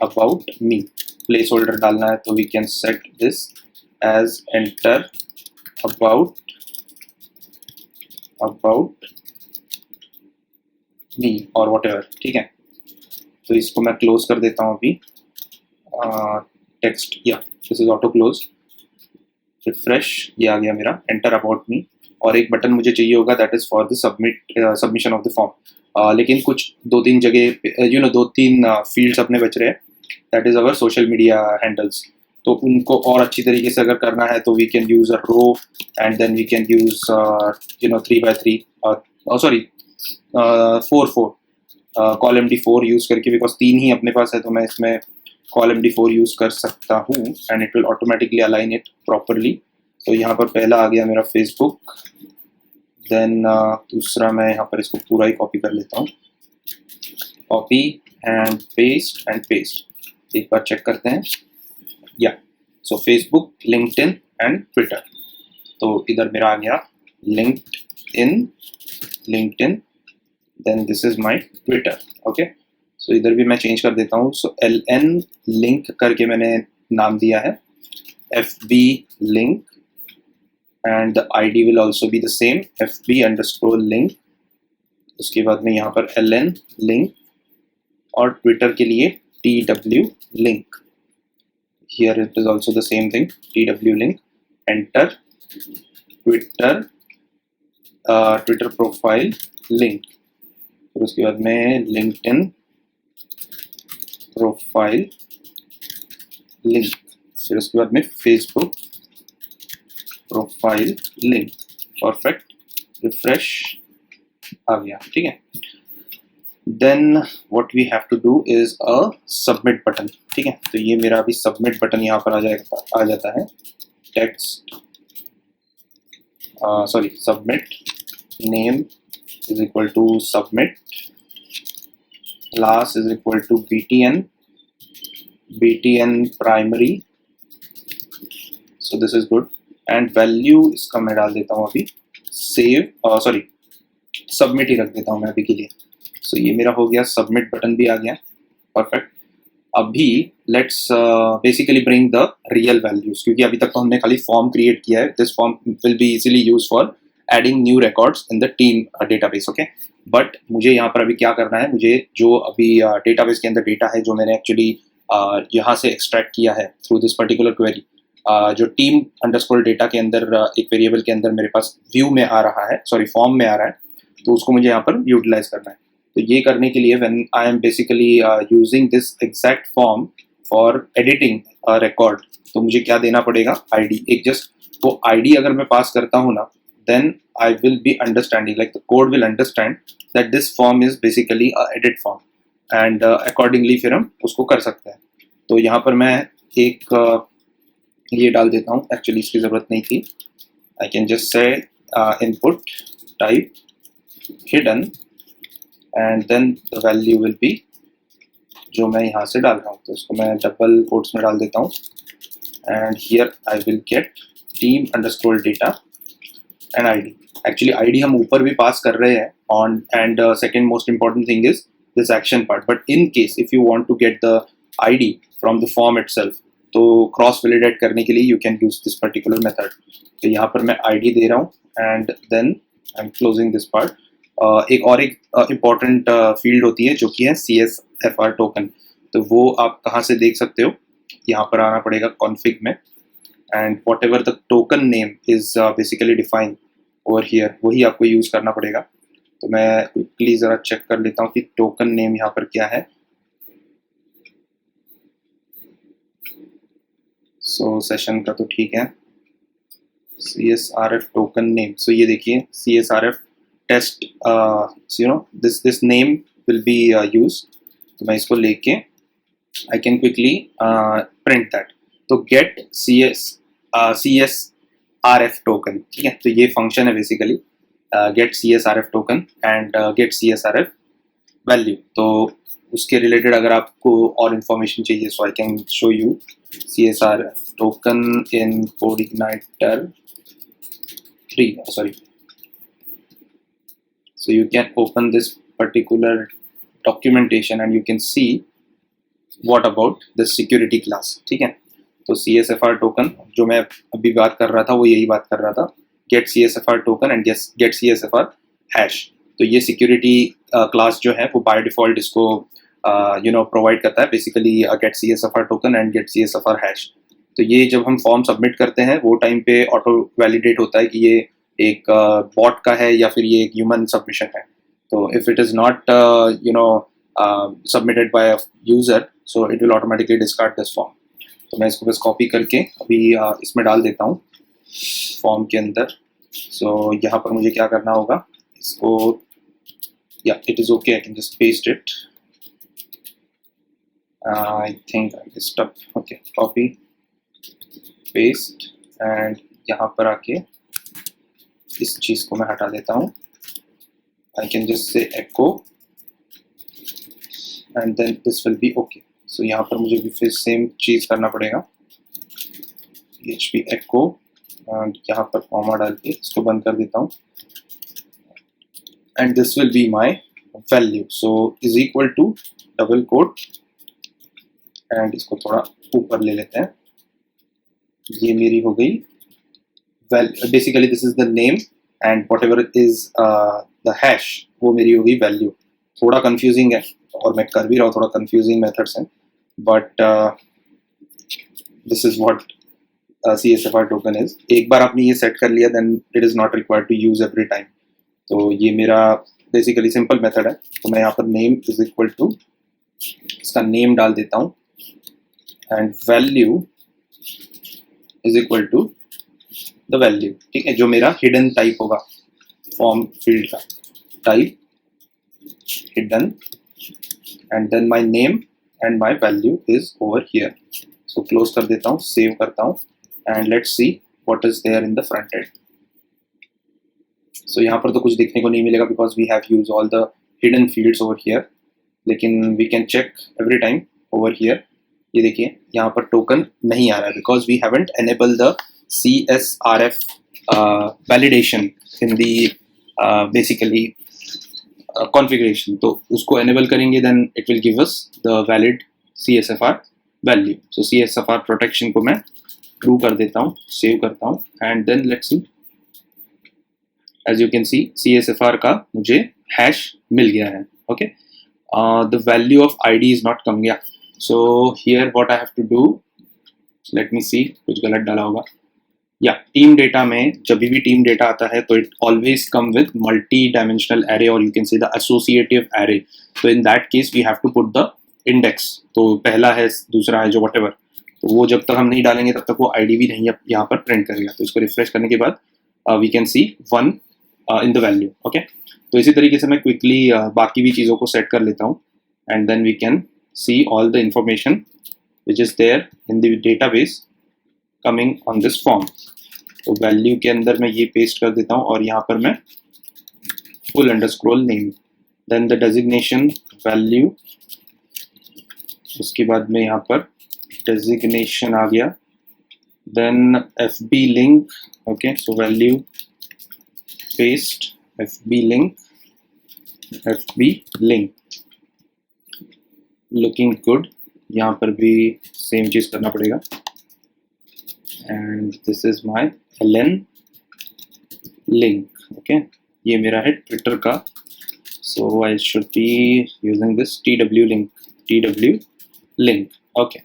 about me, place holder डालना है तो we can set this as enter about me or whatever, ठीक है। तो इसको मैं क्लोज कर देता हूँ अभी, टेक्स्ट या this is auto close, refresh, ये आ गया मेरा एंटर अबाउट मी। और एक बटन मुझे चाहिए होगा that is for the submission of the form. लेकिन कुछ दो तीन जगह दो तीन फील्ड्स अपने बच रहे हैं, that is our social media handles. तो उनको और अच्छी तरीके से अगर करना है तो we can use a row and then we can use 3x3 sorry 4x4 column D4 use करके, बिकॉज 3 ही अपने पास है तो मैं इसमें कॉलम D4 यूज कर सकता हूँ and it will automatically align it properly. तो यहाँ पर पहला आ गया मेरा फेसबुक, देन दूसरा मैं यहाँ पर इसको पूरा ही कॉपी कर लेता हूँ, कॉपी एंड पेस्ट। एक बार चेक करते हैं, yeah so Facebook, LinkedIn and Twitter. तो इधर मेरा आ गया LinkedIn, then this is my Twitter. Okay, so इधर भी मैं चेंज कर देता हूँ। सो LN लिंक करके मैंने नाम दिया है, FB link, and the ID will also be the same, FB_link। उसके बाद में यहाँ पर LN link और ट्विटर के लिए TW link, here it is also the same thing, TW link, enter Twitter profile link। फिर उसके बाद में LinkedIn profile link, फिर उसके बाद में Facebook profile link. Perfect, refresh, आ गया, ठीक है। Then what we have to do is a submit button, ठीक है। तो ये मेरा अभी सबमिट बटन यहाँ पर आ जाता है, text sorry submit name is equal to submit, class is equal to btn primary, so this is good. And value इसका मैं डाल देता हूँ अभी सेव, सॉरी सबमिट ही रख देता हूँ मैं अभी के लिए। सो ये मेरा हो गया, सबमिट बटन भी आ गया, परफेक्ट। अभी let's basically bring the real values, क्योंकि अभी तक तो हमने खाली फॉर्म क्रिएट किया है। This form will be easily use for adding new records in the team database. Okay, but मुझे यहाँ पर अभी क्या करना है, मुझे जो अभी डेटाबेस के अंदर डेटा है जो मैंने एक्चुअली यहाँ से एक्सट्रैक्ट किया है थ्रू दिस पर्टिकुलर क्वेरी, जो टीम अंडरस्कोर डेटा के अंदर एक वेरिएबल के अंदर मेरे पास व्यू में आ रहा है, सॉरी फॉर्म में आ रहा है, तो उसको मुझे यहाँ पर यूटिलाइज करना है। तो ये करने के लिए when I am basically using this exact form for editing record, तो मुझे क्या देना पड़ेगा, आईडी। एक जस्ट वो आईडी अगर मैं पास करता हूँ ना, then I will be understanding, like the code will understand that this form is basically a edit form and accordingly फिर हम उसको कर सकते हैं। तो यहाँ पर मैं एक ये डाल देता हूँ, एक्चुअली इसकी ज़रूरत नहीं थी। I can just say input type hidden and then the value will be जो मैं यहाँ से डाल रहा हूँ, तो इसको मैं डबल कोट्स में डाल देता हूँ and here I will get team underscore data and ID. Actually ID हम ऊपर भी पास कर रहे हैं on, and second most important thing is this action part, but in case if you want to get the ID from the form itself, तो cross validate करने के लिए you can use this particular method. तो यहाँ पर मैं ID दे रहा हूँ and then I am closing this part. एक और एक इम्पॉर्टेंट फील्ड होती है जो कि है CSFR टोकन। तो वो आप कहाँ से देख सकते हो, यहाँ पर आना पड़ेगा कॉन्फ़िग में, and what ever the token name is basically defined over here, वही आपको यूज़ करना पड़ेगा। तो मैं क्विकली ज़रा चेक कर लेता हूँ कि टोकन नेम यहाँ पर क्या है। सो सेशन का तो ठीक है, CSRF टोकन नेम। सो ये देखिए CSRF test, you know this name will be use. तो मैं इसको लेके I can quickly print that. तो गेट CSRF टोकन, ठीक है। तो ये फंक्शन है basically, get CSRF token and get CSRF value. तो उसके रिलेटेड अगर आपको और इन्फॉर्मेशन चाहिए, so I can show you CSRF token in CodeIgniter 3, sorry. So you can open this particular documentation and you can see what about the security class, ठीक है। तो CSFR token जो मैं अभी बात कर रहा था वो यही बात कर रहा था, get CSFR token and get CSFR hash. तो ये सिक्योरिटी क्लास जो है वो बाय डिफॉल्ट इसको प्रोवाइड करता है, basically get CSFR token and get CSFR hash. तो ये जब हम फॉर्म सबमिट करते हैं वो टाइम पे ऑटो वैलिडेट होता है कि ये एक बॉट का है या फिर ये एक ह्यूमन सबमिशन है। तो if it is not submitted by a user, so it will automatically discard this form. तो मैं इसको बस कॉपी करके अभी इसमें डाल देता हूँ फॉर्म के अंदर। सो यहाँ पर मुझे क्या करना होगा, इसको, या it is okay, I can just paste it. I think I just okay, copy paste and यहाँ पर आके इस चीज़ को मैं हटा देता हूँ। I can just say echo and then this will be okay. So यहाँ पर मुझे भी फिर सेम चीज़ करना पड़ेगा, PHP echo एंड यहाँ पर कॉमा डाल के इसको बंद कर देता हूँ and this will be my value. So is equal to double quote and इसको थोड़ा ऊपर ले लेते हैं, ये मेरी हो गई basically this is the name and what ever is the hash, वो मेरी होगी वैल्यू। थोड़ा कंफ्यूजिंग है और मैं कर भी रहा हूँ, थोड़ा कंफ्यूजिंग मेथड्स हैं, but this is what CSFR token is. एक बार आपने ये सेट कर लिया then it is not required to use every time. तो ये मेरा बेसिकली सिंपल मेथड है। तो मैं यहाँ पर नेम इज इक्वल टू, इसका नेम डाल देता हूँ and value is equal to the value, ठीक है, जो मेरा हिडन टाइप होगा फॉर्म फील्ड का, type hidden and then my name and my value is over here. So close कर देता हूँ, सेव करता हूँ and let's see what is there in the front end. So यहाँ पर तो कुछ देखने को नहीं मिलेगा because we have use all the hidden fields over here, लेकिन we can check every time over here. ये देखिए यहाँ पर टोकन नहीं आ रहा है because we haven't enable the CSRF validation in the basically configuration। तो उसको enable करेंगे then it will give us the valid CSFR value। so CSFR protection को मैं true कर देता हूँ, save करता हूँ and then let's see, as you can see CSFR का मुझे हैश मिल गया है. Okay, the value of ID is not come. Yeah so here what I have to do, let me see, कुछ गलत डाला होगा. या टीम डेटा में जब भी टीम डेटा आता है तो it always come with multi dimensional array, और you can say the associative array. तो in that case we have to put the index. तो पहला है, दूसरा है, जो व्हाटएवर, तो वो जब तक हम नहीं डालेंगे तब तक वो आईडी भी नहीं यहाँ पर प्रिंट करेगा. तो इसको रिफ्रेश करने के बाद we can see 1 in the value. Okay, तो इसी तरीके से मैं क्विकली बाकी भी चीज़ों को सेट कर लेता हूँ, and then we can see all the information which is there in the database coming on this form. तो वैल्यू के अंदर मैं ये पेस्ट कर देता हूँ, और यहाँ पर मैं full underscore name, then the designation value, उसके बाद में यहाँ पर डेजिग्नेशन आ गया, then FB link. Okay, so value paste FB link, FB link looking good. यहाँ पर भी सेम चीज़ करना पड़ेगा, and this is my LN link. Okay, ये मेरा है ट्विटर का, so I should be using this TW link. Okay,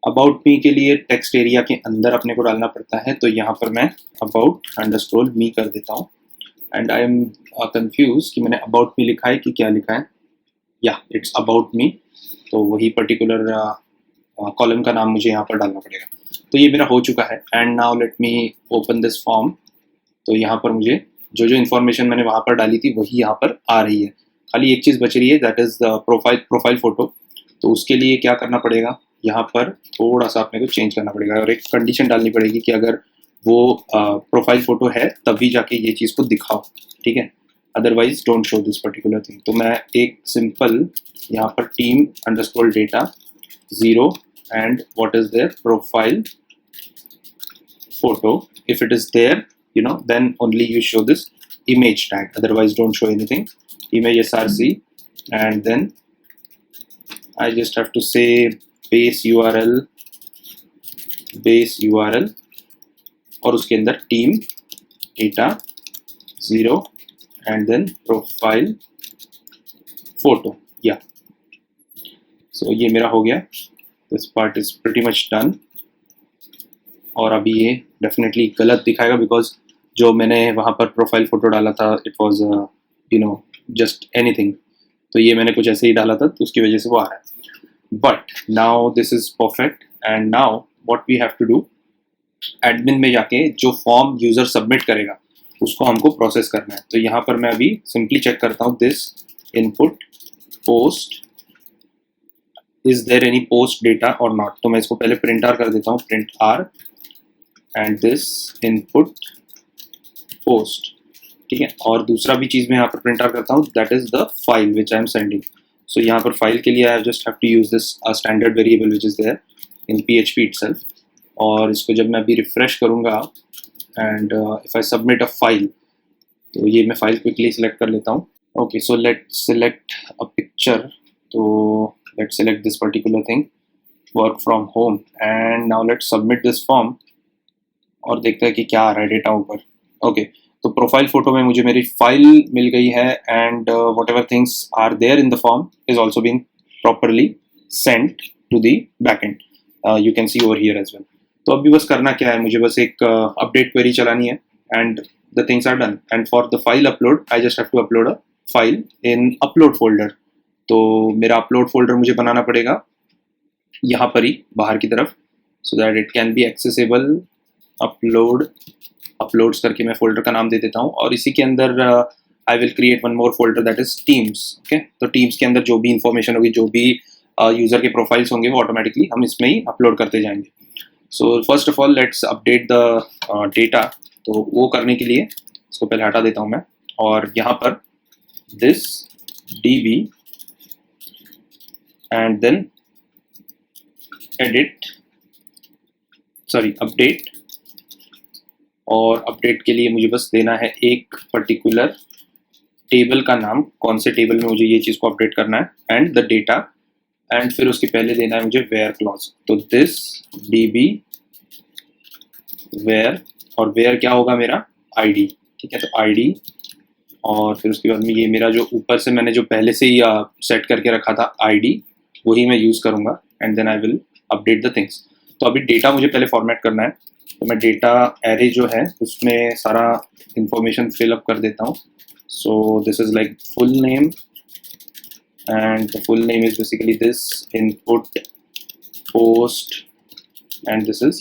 about me के लिए टेक्स्ट एरिया के अंदर अपने को डालना पड़ता है, तो यहाँ पर मैं अबाउट अंडरस्कोर मी कर देता हूँ. एंड आई एम कंफ्यूज कि मैंने अबाउट मी लिखा है कि क्या लिखा है. या इट्स अबाउट मी, तो वही पर्टिकुलर कॉलम का नाम मुझे यहाँ पर डालना पड़ेगा. तो ये मेरा हो चुका है. And now let me open this form. तो यहाँ पर मुझे जो जो इन्फॉर्मेशन मैंने वहाँ पर डाली थी वही यहाँ पर आ रही है. खाली एक चीज़ बच रही है, that is the profile photo. तो उसके लिए क्या करना पड़ेगा, यहाँ पर थोड़ा सा अपने को चेंज करना पड़ेगा, और एक कंडीशन डालनी पड़ेगी कि अगर वो प्रोफाइल फ़ोटो है तभी जाके ये चीज़ को दिखाओ. ठीक है, otherwise don't show this particular thing. तो मैं एक सिंपल यहाँ पर team underscore data 0 and what is their profile photo. If it is there, then only you show this image tag, otherwise don't show anything. Image src, and then I just have to say base URL, और उसके अंदर team data 0 and then profile photo. Yeah, so ये मेरा हो गया. This part is pretty much done. और अभी ये डेफिनेटली गलत दिखाएगा बिकॉज जो मैंने वहाँ पर प्रोफाइल फ़ोटो डाला था इट वाज जस्ट एनीथिंग. तो ये मैंने कुछ ऐसे ही डाला था, तो उसकी वजह से वो आ रहा है. But now this is perfect. And now what we have to do, admin में जाके जो फॉर्म यूज़र सबमिट करेगा उसको हमको प्रोसेस करना है. तो यहाँ पर मैं अभी सिंपली चेक करता हूँ this input post, is there any post data और नॉट. तो मैं इसको पहले प्रिंट आर कर देता हूँ, print r, and this input post. ठीक है, और दूसरा भी चीज़ मैं यहाँ पर प्रिंट आर करता हूँ, that is the file which I am sending. So यहाँ पर फाइल के लिए I just have to use this standard variable which is there in PHP itself. और इसको जब मैं अभी रिफ्रेश करूँगा and if I submit a file, तो ये मैं फाइल क्विकली सिलेक्ट कर लेता हूँ. Okay, so let's select a picture. तो let's select this particular thing, work from home, and now let's submit this form और देखते हैं कि क्या आ रहा है डेटा ऊपर. ओके, तो प्रोफाइल फोटो में मुझे मेरी फाइल मिल गई है, and whatever things are there in the form is also been properly sent to the backend. You can see over here as well. तो अभी बस करना क्या है, मुझे बस एक अपडेट क्वेरी चलानी है, and the things are done. And for the file upload I just have to upload a file in upload folder. तो मेरा अपलोड फोल्डर मुझे बनाना पड़ेगा यहाँ पर ही बाहर की तरफ, सो that it can be accessible. Uploads करके मैं फोल्डर का नाम दे देता हूँ, और इसी के अंदर I will create one more folder that is teams. Okay, तो टीम्स के अंदर जो भी इंफॉर्मेशन होगी, जो भी यूज़र के प्रोफाइल्स होंगे, वो ऑटोमेटिकली हम इसमें ही अपलोड करते जाएंगे. So first of all let's update the data. तो वो करने के लिए इसको पहले हटा देता हूँ मैं, और यहाँ पर this DB and then update. और अपडेट के लिए मुझे बस देना है एक पर्टिकुलर टेबल का नाम, कौन से टेबल में मुझे ये चीज़ को अपडेट करना है, एंड द डेटा, एंड फिर उसके पहले देना है मुझे वेयर क्लॉज. तो दिस DB वेयर, और वेयर क्या होगा मेरा ID. ठीक है, तो ID और फिर उसके बाद में ये मेरा जो ऊपर से मैंने जो पहले से ही सेट करके रखा था आईडी, वही मैं यूज़ करूँगा and then I will update the things. तो अभी डेटा मुझे पहले फॉर्मेट करना है, तो मैं डेटा एरे जो है उसमें सारा इंफॉर्मेशन फिलअप कर देता हूँ। सो this is like full name and the full name is basically this input post and this is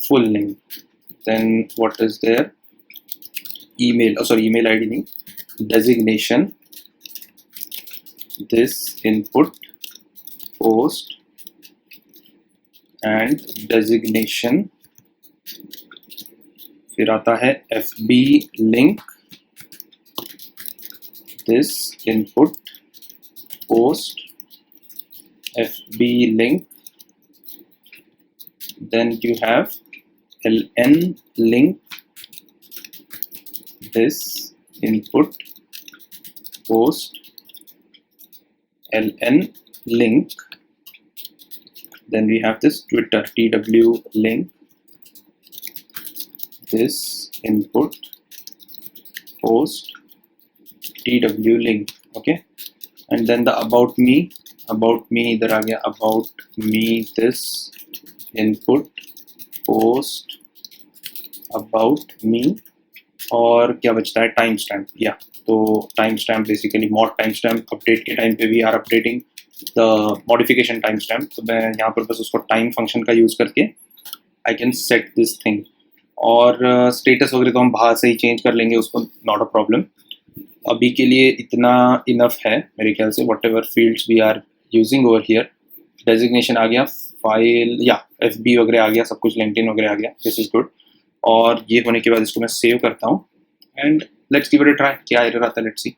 full name. Then what is there? Email, email ID name, designation, this input post and designation. फिर आता है FB link, this input post, FB link, then you have LN link, this input post, LN link, then we have this Twitter TW link, this input post, TW link, okay. And then the about me इधर आ गया about me, this input post about me, और क्या बचता है time stamp. या तो time stamp basically mod time stamp update के time पे we are updating the modification time stamp. तो मैं यहाँ पर बस उसको टाइम फंक्शन का यूज़ करके I can set this thing, और स्टेटस वगैरह तो हम बाहर से ही चेंज कर लेंगे, उसको नॉट अ प्रॉब्लम। अभी के लिए इतना इनफ है मेरे ख्याल से। Whatever fields we are using over here, designation आ गया, फाइल या FB वगैरह आ गया, सब कुछ लिंक्डइन वगैरह आ गया, दिस इज़ गुड। और ये होने के बाद इसको मैं सेव करता हूँ and let's give it a try, क्या एरर आता है लेट्स सी।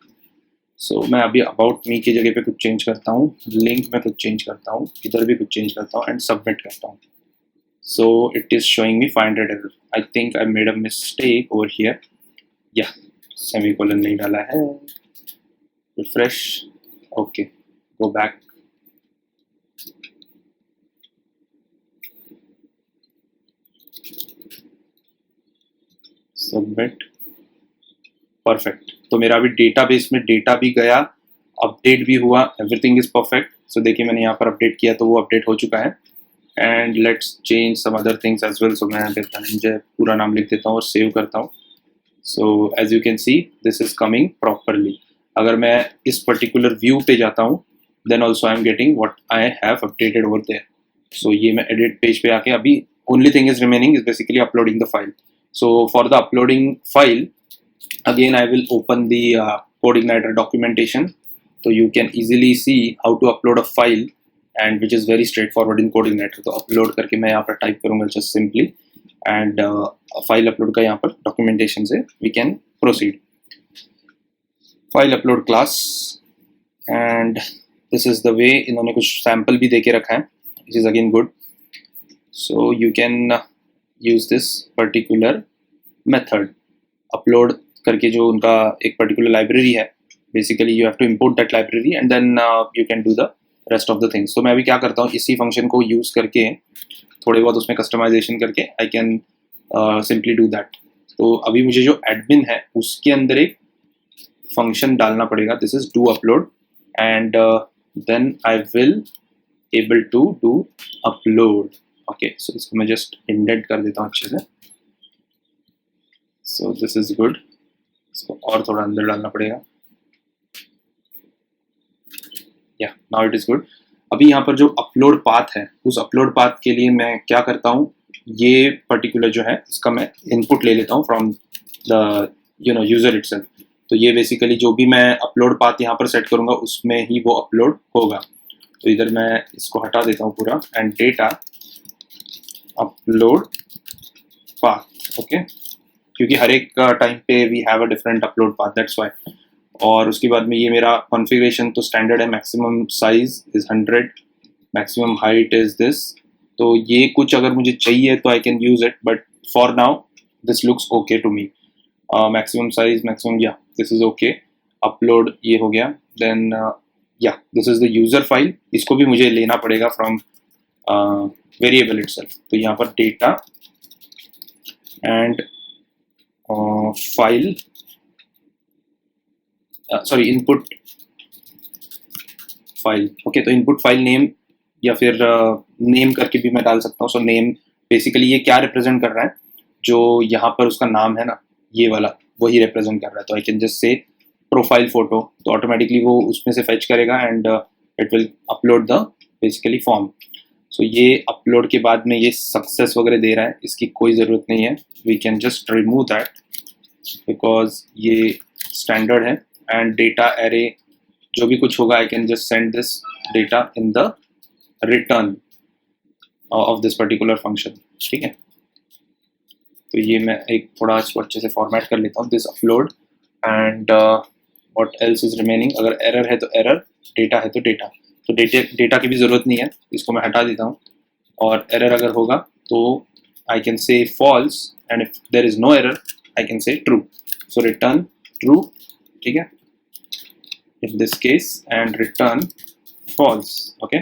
सो मैं अभी अबाउट मी की जगह पे कुछ चेंज करता हूँ, लिंक में कुछ चेंज करता हूँ, इधर भी कुछ चेंज करता हूँ एंड सबमिट करता हूँ। So it is showing me 500 error. I think I made a mistake over here, या सेमीकोलन नहीं डाला है। Refresh, okay, go back, submit, perfect. तो मेरा अभी डेटाबेस में डेटा भी गया, अपडेट भी हुआ, एवरीथिंग इज परफेक्ट। सो देखिए मैंने यहाँ पर अपडेट किया तो वो अपडेट हो चुका है। And let's change some other things as well. So मैं धनंजय पूरा नाम लिख देता हूँ और सेव करता हूँ। So as you can see this is coming properly. अगर मैं इस पर्टिकुलर व्यू पे जाता हूँ then also I am getting what I have updated over there. So ये मैं एडिट पेज पे आके अभी only thing is remaining is basically uploading the file. So for the uploading file again I will open the CodeIgniter documentation, so you can easily see how to upload a file and which is very straightforward in CodeIgniter। तो upload करके मैं यहाँ पर type करूँगा just simply and file upload का यहाँ पर documentation से we can proceed। file upload class and this is the way, इन्होंने कुछ sample भी दे के रखा है, which is again good। so you can use this particular method upload करके, जो उनका एक पर्टिकुलर लाइब्रेरी है, basically you have to import that library and then you can do the rest of the things. तो मैं अभी क्या करता हूँ, इसी फंक्शन को यूज़ करके थोड़े बहुत उसमें कस्टमाइजेशन करके I can simply do that. तो अभी मुझे जो एडमिन है उसके अंदर एक फंक्शन डालना पड़ेगा, this is do upload and then I will able to do upload. Okay, so इसको मैं जस्ट इंडेंट कर देता हूँ अच्छे से। सो दिस इज गुड, इसको और थोड़ा अंदर डालना पड़ेगा। या नाउ इट इज गुड। अभी यहाँ पर जो अपलोड पाथ है, उस अपलोड पाथ के लिए मैं क्या करता हूँ, ये पर्टिकुलर जो है इसका मैं इनपुट ले लेता हूँ फ्रॉम द यूजर इटसेल्फ। तो ये बेसिकली जो भी मैं अपलोड पाथ यहाँ पर सेट करूँगा उसमें ही वो अपलोड होगा। तो इधर मैं इसको हटा देता हूँ पूरा and data upload path, okay, क्योंकि हर एक टाइम पे we have a different upload path, that's why. और उसके बाद में ये मेरा कॉन्फ़िगरेशन तो स्टैंडर्ड है, maximum size is 100, maximum height is this. तो ये कुछ अगर मुझे चाहिए तो I can use it, but for now this looks okay to me. Maximum size, maximum, yeah this is okay. Upload ये हो गया, then yeah this is the user file, इसको भी मुझे लेना पड़ेगा फ्रॉम वेरिएबल इटसेल्फ। तो यहाँ पर data and file sorry input file, okay. तो इनपुट फाइल नेम या फिर नेम करके भी मैं डाल सकता हूँ। सो नेम बेसिकली ये क्या रिप्रेजेंट कर रहा है, जो यहाँ पर उसका नाम है ना, ये वाला वही रिप्रेजेंट कर रहा है। तो I can just say profile photo, तो ऑटोमेटिकली वो उसमें से फेच करेगा and it will upload the basically form. So ये अपलोड के बाद में ये सक्सेस वगैरह दे रहा है, इसकी कोई ज़रूरत नहीं है। We can just remove that because ये स्टैंडर्ड है। एंड डेटा एरे जो भी कुछ होगा, I can just send this data in the return of this particular function, ठीक है। तो ये मैं एक थोड़ा इसको अच्छे से फॉर्मेट कर लेता हूँ, this upload and what else is remaining. अगर एरर है तो एरर, डेटा है तो डेटा। तो डेटा की भी ज़रूरत नहीं है, इसको मैं हटा देता हूँ। और एरर अगर होगा तो I can say false and if there is no error I can say true. So return true, ठीक है, in this case, and return false, okay।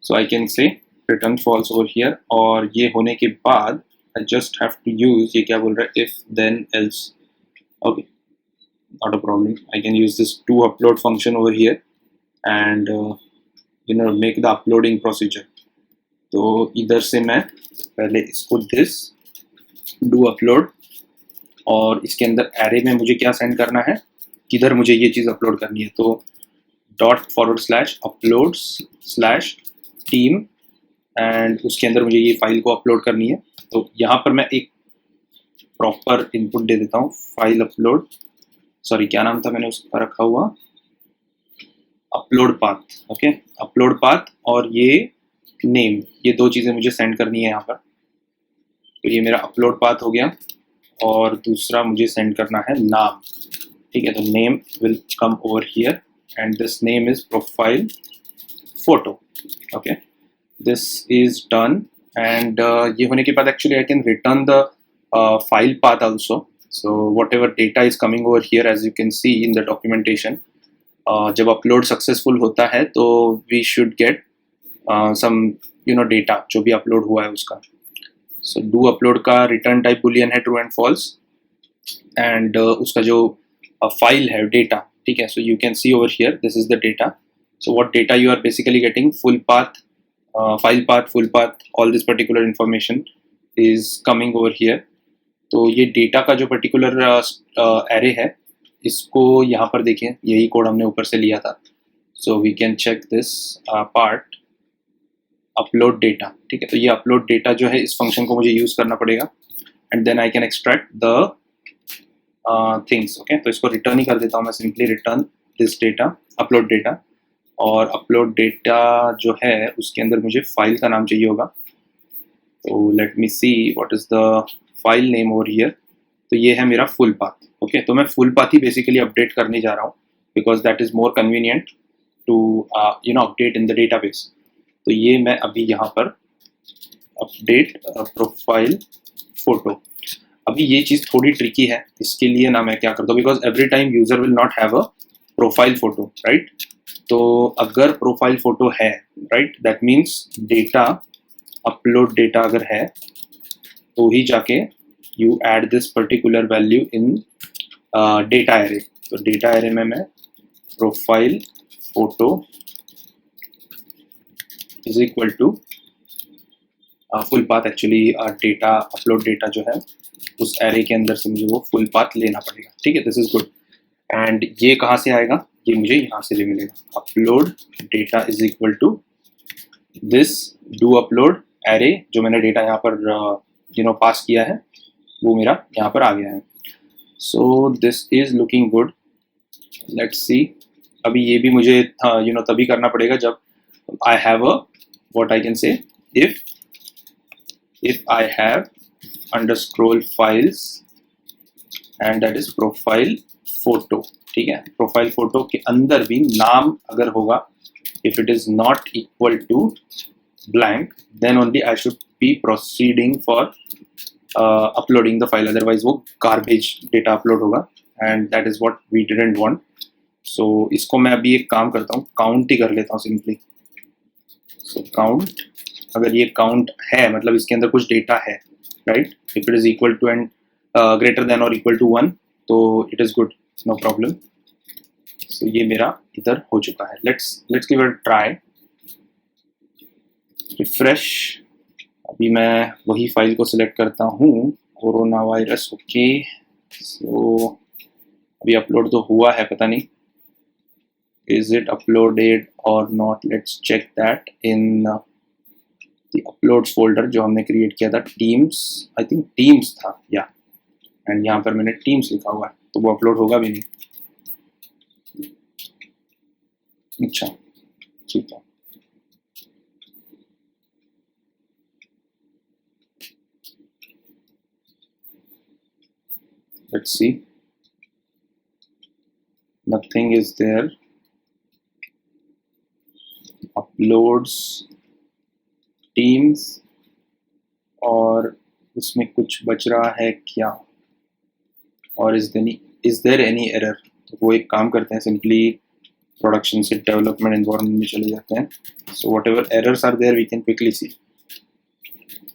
So I can say return false over here। और ये होने के बाद I just have to use, ये क्या बोल रहा है, if then else, okay, not a problem। I can use this to upload function over here and make the uploading procedure। तो इधर से मैं पहले इसको this do upload, और इसके अंदर array में मुझे क्या सेंड करना है, किधर मुझे ये चीज़ अपलोड करनी है। तो ./uploads/team एंड उसके अंदर मुझे ये फाइल को अपलोड करनी है। तो यहाँ पर मैं एक प्रॉपर इनपुट दे देता हूँ, फाइल अपलोड, सॉरी क्या नाम था मैंने उसका रखा हुआ, upload path, okay, upload path और ये नेम, ये दो चीज़ें मुझे सेंड करनी है यहाँ पर। तो ये मेरा अपलोड पाथ हो गया और दूसरा मुझे सेंड करना है नाम, ठीक है। तो name will come over here and this name is profile photo, okay. This is done and ये होने के बाद actually I can return the file path also. So whatever data is coming over here as you can see in the documentation, जब upload successful होता है तो we should get some data जो भी अपलोड हुआ है उसका। So do upload का रिटर्न टाइप बुलियन है ट्रू एंड फॉल्स, एंड उसका जो फाइल है डेटा, ठीक है। So you can see over here this is the data. So what data you are basically getting, full path, file path, full path, all this particular information is coming over here. तो ये data का जो particular array है, इसको यहाँ पर देखें, यही कोड हमने ऊपर से लिया था। So we can check this part, upload data, ठीक है। तो ये अपलोड डेटा जो है, इस फंक्शन को मुझे यूज़ करना पड़ेगा and then I can extract the things, okay. तो इसको रिटर्न ही कर देता हूँ मैं, simply return this data, upload data. और अपलोड डेटा जो है उसके अंदर मुझे फाइल का नाम चाहिए होगा। तो let me see what is the file name over here. तो ये है मेरा फुल पाथ, ओके। तो मैं फुल पाथ ही बेसिकली अपडेट करने जा रहा हूँ because that is more convenient to update in the database. तो ये मैं अभी यहाँ पर अपडेट प्रोफाइल फोटो, अभी ये चीज़ थोड़ी ट्रिकी है, इसके लिए ना मैं क्या करता हूँ, because every time user will not have a profile photo, right. तो अगर प्रोफाइल फोटो है, right, that means data, upload data अगर है तो ही जाके you add this particular value in data array. तो डेटा एरे में मैं profile photo is equal to full path, actually data, upload data जो है उस एरे के अंदर से मुझे वो फुल पाथ लेना पड़ेगा, ठीक है। This is good. एंड ये कहाँ से आएगा, ये मुझे यहाँ से भी मिलेगा, upload data is equal to this do upload array, जो मैंने डेटा यहाँ पर पास किया है वो मेरा यहाँ पर आ गया है। सो this is looking good, let's see. अभी ये भी मुझे तभी करना पड़ेगा जब I have a what I can से, if I have underscroll files and that is profile photo, ठीक है। प्रोफाइल फोटो के अंदर भी नाम अगर होगा, if it is not equal to blank then only I should be proceeding for uploading the file, otherwise वो garbage data upload होगा and that is what we didn't want। so इसको मैं अभी एक काम करता हूँ, काउंट ही कर लेता हूँ सिंपली। so count, अगर ये काउंट है मतलब इसके अंदर कुछ डेटा है, right. If it is equal to and greater than और इक्वल टू 1 तो it is good, no problem. So ये मेरा इधर हो चुका है. Let's give it try. Refresh. अभी मैं वही फाइल को सिलेक्ट करता हूँ, कोरोना वायरस. ओके, सो अभी अपलोड तो हुआ है, पता नहीं is it uploaded or not. Let's check that in the uploads folder जो हमने क्रिएट किया था. टीम्स, आई थिंक टीम्स था या, एंड यहाँ पर मैंने टीम्स लिखा हुआ है, तो वो अपलोड होगा भी नहीं. अच्छा, ठीक है. Let's see. Nothing is there. Uploads, Teams, और उसमें कुछ बच रहा है क्या, और is there any error. तो वो एक काम करते हैं, सिंपली प्रोडक्शन से डेवलपमेंट एनवायरनमेंट में चले जाते हैं. So whatever errors are there we can quickly see.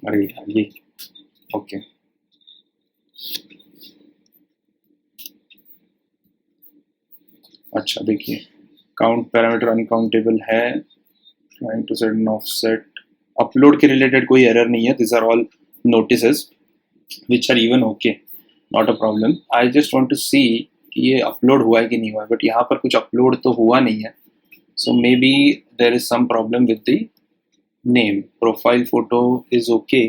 अरे ये ओके. अच्छा देखिए, काउंट पैरामीटर अनकाउंटेबल है. Trying to set an offset. Upload के रिलेटेड कोई एरर नहीं है. This are all notices which are even okay, not a problem. I just want to see कि ये अपलोड हुआ है कि नहीं हुआ है, बट यहाँ पर कुछ अपलोड तो हुआ नहीं है. So maybe there is some problem with the name. Profile photo is okay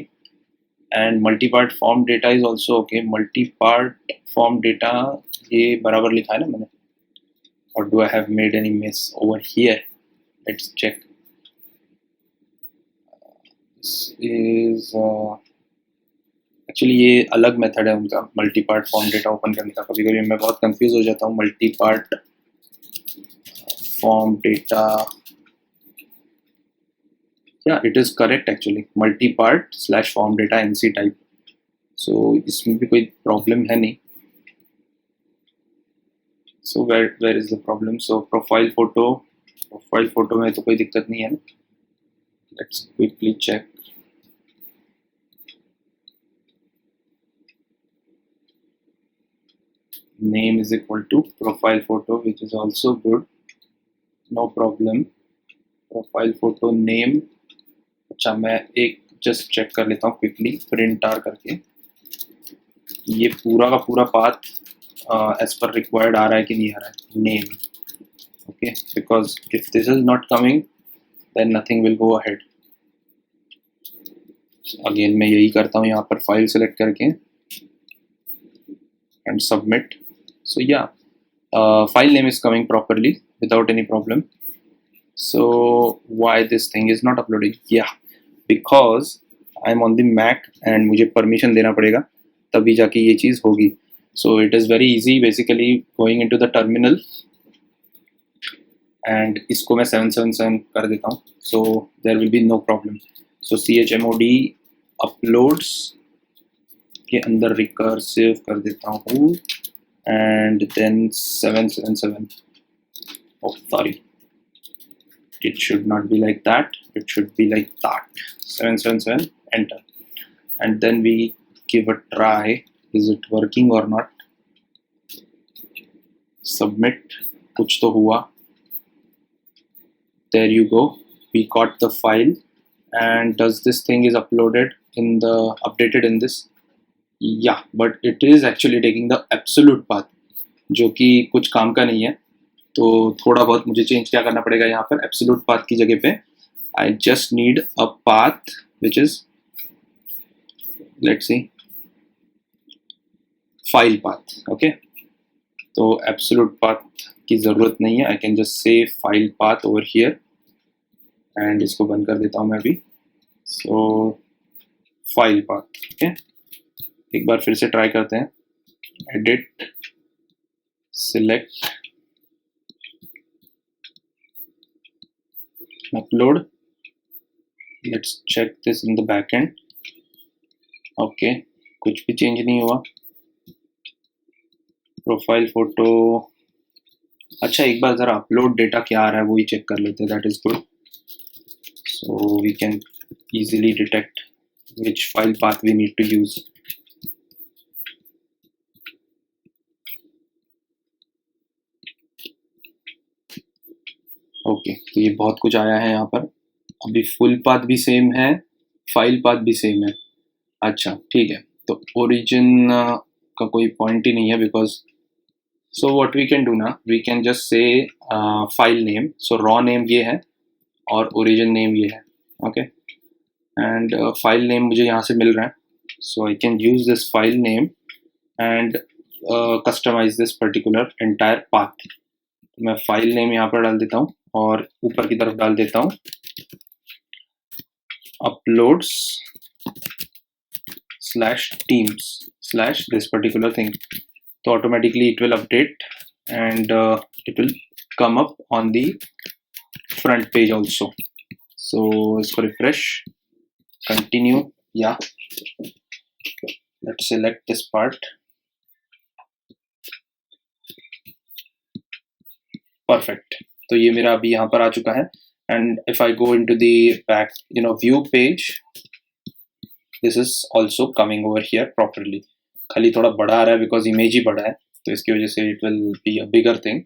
and multi part form data is also okay. Multi part form data ये बराबर लिखा है ना मैंने, or do I have made any miss over here? Let's check. This is actually ये अलग method है उनका multi part form data open करने का. कभी कभी मैं बहुत कंफ्यूज हो जाता हूँ. Multi part form data, yeah it is correct actually, multi part slash form data NC type. So इसमें भी कोई प्रॉब्लम है नहीं. So where is the problem? So profile photo में तो कोई दिक्कत नहीं है. Let's quickly check. Name is equal to profile photo, which is also good. No problem. Profile photo name. अच्छा, मैं एक जस्ट चेक कर लेता हूँ क्विकली प्रिंट आर करके. ये पूरा का पूरा पाथ as per required आ रहा है कि नहीं आ रहा है. Name. Okay, because if this is not coming, then nothing will go ahead. Again मैं यही करता हूँ, यहाँ पर फाइल सेलेक्ट करके and submit. So yeah, file name is coming properly without any problem. So why this thing is not uploading? Yeah, because I'm on the Mac and मुझे permission देना पड़ेगा तभी जाके ये चीज़ होगी. So it is very easy, basically going into the terminal and इसको मैं 777 कर देता हूँ. So there will be no problem. So chmod uploads के अंदर recursive कर देता हूँ and then 777. Oh sorry, it should not be like that, it should be like that. 777 enter, and then we give a try. Is it working or not? Submit. कुछ तो हुआ. There you go. We got the file. And does this thing is uploaded in the updated in this? Yeah, but it is actually taking the absolute path, जो कि कुछ काम का नहीं है. तो थोड़ा बहुत मुझे चेंज क्या करना पड़ेगा यहाँ पर. absolute path की जगह पे I just need a path which is, let's see, file path. Okay, तो एब्सोल्यूट पाथ की ज़रूरत नहीं है. आई can just say file path over here and इसको बंद कर देता हूँ मैं अभी. सो फाइल पाथ. ओके, एक बार फिर से ट्राई करते हैं. Edit, select, upload. Let's check this in the back end. Okay, कुछ भी चेंज नहीं हुआ. Profile photo. अच्छा, एक बार ज़रा अपलोड डेटा क्या आ रहा है वो ही चेक कर लेते हैं. That is good. So we can easily detect which file path we need to use. ये बहुत कुछ आया है यहाँ पर। अभी फुल पाथ भी सेम है, फाइल पाथ भी सेम है। अच्छा ठीक है, तो ओरिजिन का कोई पॉइंट ही नहीं है because so what we can do ना, we can just say file name. So raw name ये है और ओरिजिन नेम ये है, ओके। एंड फाइल नेम मुझे यहाँ से मिल रहा है, so I can use this file name and customise this particular entire path. मैं फाइल नेम यहाँ पर डाल देता हूँ और ऊपर की तरफ डाल देता हूँ uploads /teams / this particular thing. So automatically it will update and it will come up on the front page also. So let's go refresh, continue. Yeah, let's select this part. Perfect. तो ये मेरा अभी यहाँ पर आ चुका है। And if I go into the back, view page, this is also coming over here properly. खाली थोड़ा बड़ा आ रहा है because image ही बड़ा है, तो इसकी वजह से it will be a bigger thing.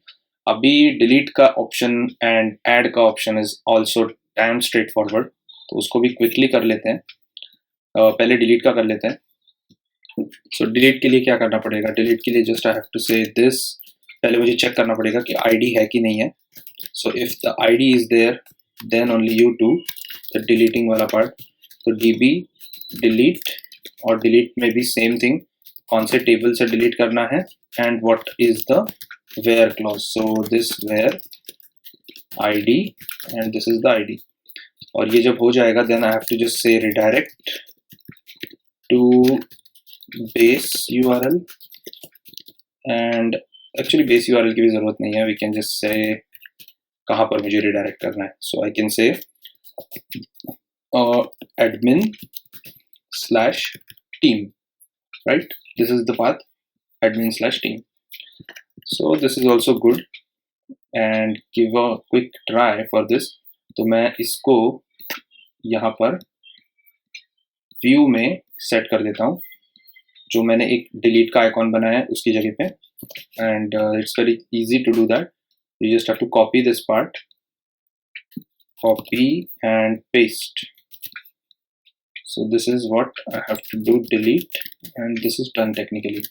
अभी delete का option and add का option is also damn straightforward, तो उसको भी quickly कर लेते हैं। पहले delete का कर लेते हैं। So delete के लिए क्या करना पड़ेगा? Delete के लिए just I have to say this. पहले मुझे चेक करना पड़ेगा कि ID है कि नहीं है। So if the ID is there, then only you do the deleting वाला part. तो db delete और delete में भी same thing, कौन से table से delete करना है and what is the where clause. So this where ID and this is the ID. और ये जब हो जाएगा then I have to just say redirect to base URL and actually base URL की भी ज़रूरत नहीं है, we can just say कहाँ पर मुझे redirect करना है. So I can say admin /team, right? This is the path, admin /team. So this is also good and give a quick try for this. तो मैं इसको यहाँ पर view में set कर देता हूँ, जो मैंने एक delete का icon बनाया है उसकी जगह पे, and it's very easy to do that. You just have to copy this part, copy and paste. So this is what I have to do, delete, and this is done technically.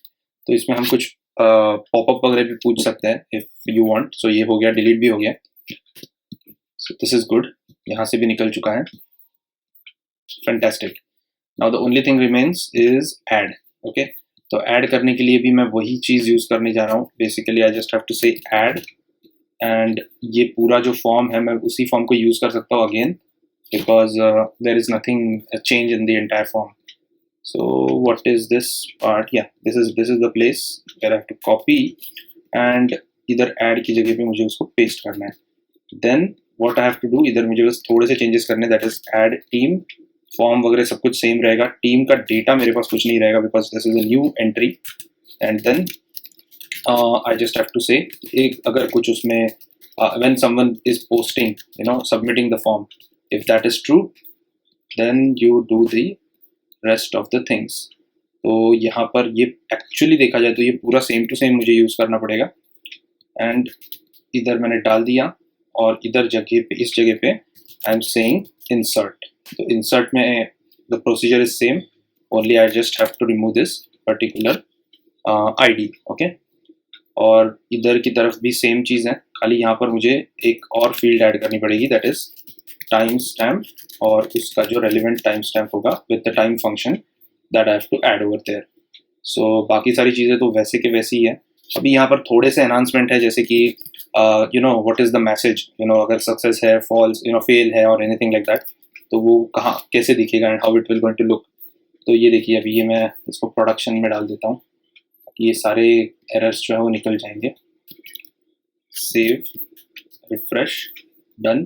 तो इसमें हम कुछ pop-up वगैरह भी पूछ सकते हैं if you want. So ये हो गया, delete भी हो गया. So this is good. यहाँ से भी निकल चुका है. Fantastic. Now the only thing remains is add. Okay. तो add करने के लिए भी मैं वही चीज़ यूज़ करने जा रहा हूँ. Basically I just have to say add, and ये पूरा जो form है मैं उसी form को use कर सकता हूँ again, because there is nothing a change in the entire form. So what is this part? Yeah, this is the place where I have to copy and इधर add की जगह पे मुझे उसको paste करना है. Then what I have to do, इधर मुझे बस थोड़े से changes करने, that is add team, form वगैरह सब कुछ same रहेगा. team का data मेरे पास कुछ नहीं रहेगा because this is a new entry. And then I just have to say अगर कुछ उसमें when someone is posting, submitting the form, if that is true, then you do the rest of the things. तो यहाँ पर ये actually देखा जाए तो ये पूरा same to same मुझे use करना पड़ेगा. And इधर मैंने डाल दिया और इधर जगह पे, इस जगह पे I am saying insert. तो insert में the procedure is same, only I just have to remove this particular ID. Okay. और इधर की तरफ भी सेम चीज़ है, खाली यहाँ पर मुझे एक और फील्ड ऐड करनी पड़ेगी, दैट इज टाइम स्टैम्प, और उसका जो रेलिवेंट टाइम स्टैम्प होगा with the time function that I have to add over there. So बाकी सारी चीज़ें तो वैसे के वैसे ही है. अभी यहाँ पर थोड़े से एनहांसमेंट है, जैसे कि व्हाट इज़ द मैसेज, अगर सक्सेस है, फॉल्स, फेल है और एनीथिंग लाइक दैट, तो वो कहाँ कैसे दिखेगा and how it will going to look. तो ये देखिए, अभी ये मैं इसको प्रोडक्शन में डाल देता हूँ, ये सारे एरर्स जो है वो निकल जाएंगे. Save, refresh, done.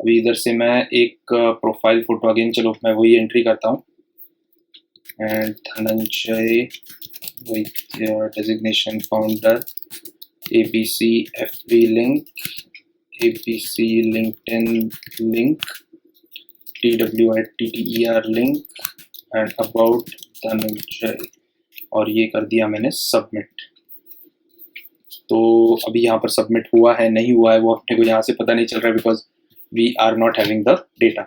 अभी इधर से मैं एक प्रोफाइल फोटो अगेन, चलो मैं वही एंट्री करता हूँ, and Dhananjay Vaidya, designation founder, ABC FB link, ABC LinkedIn link, TWITTER link, and about Dhananjay, और ये कर दिया मैंने सबमिट. तो अभी यहाँ पर सबमिट हुआ है नहीं हुआ है वो अपने को यहाँ से पता नहीं चल रहा है, because we are not having the data.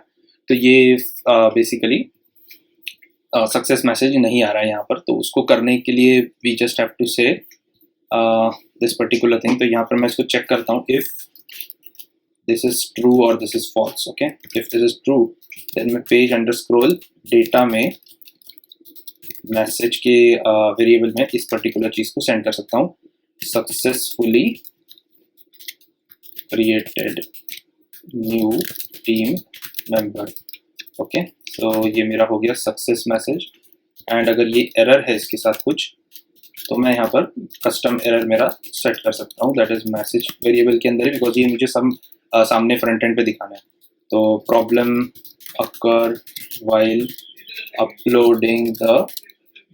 तो ये बेसिकली सक्सेस मैसेज नहीं आ रहा है यहाँ पर। तो उसको करने के लिए we just have to say this particular thing. तो यहाँ पर मैं इसको चेक करता हूँ इफ दिस इज ट्रू और this is false. Okay, if this is true then मैं पेज अंडर स्क्रोल डेटा में मैसेज के वेरिएबल में इस पर्टिकुलर चीज को सेंड कर सकता हूँ, successfully created new team member. Okay, तो ये मेरा हो गया सक्सेस मैसेज। एंड अगर ये एरर है इसके साथ कुछ, तो मैं यहाँ पर कस्टम एरर मेरा सेट कर सकता हूँ, दैट इज मैसेज वेरिएबल के अंदर ही, बिकॉज ये मुझे सामने फ्रंट एंड पे दिखाना है। तो problem occur while uploading the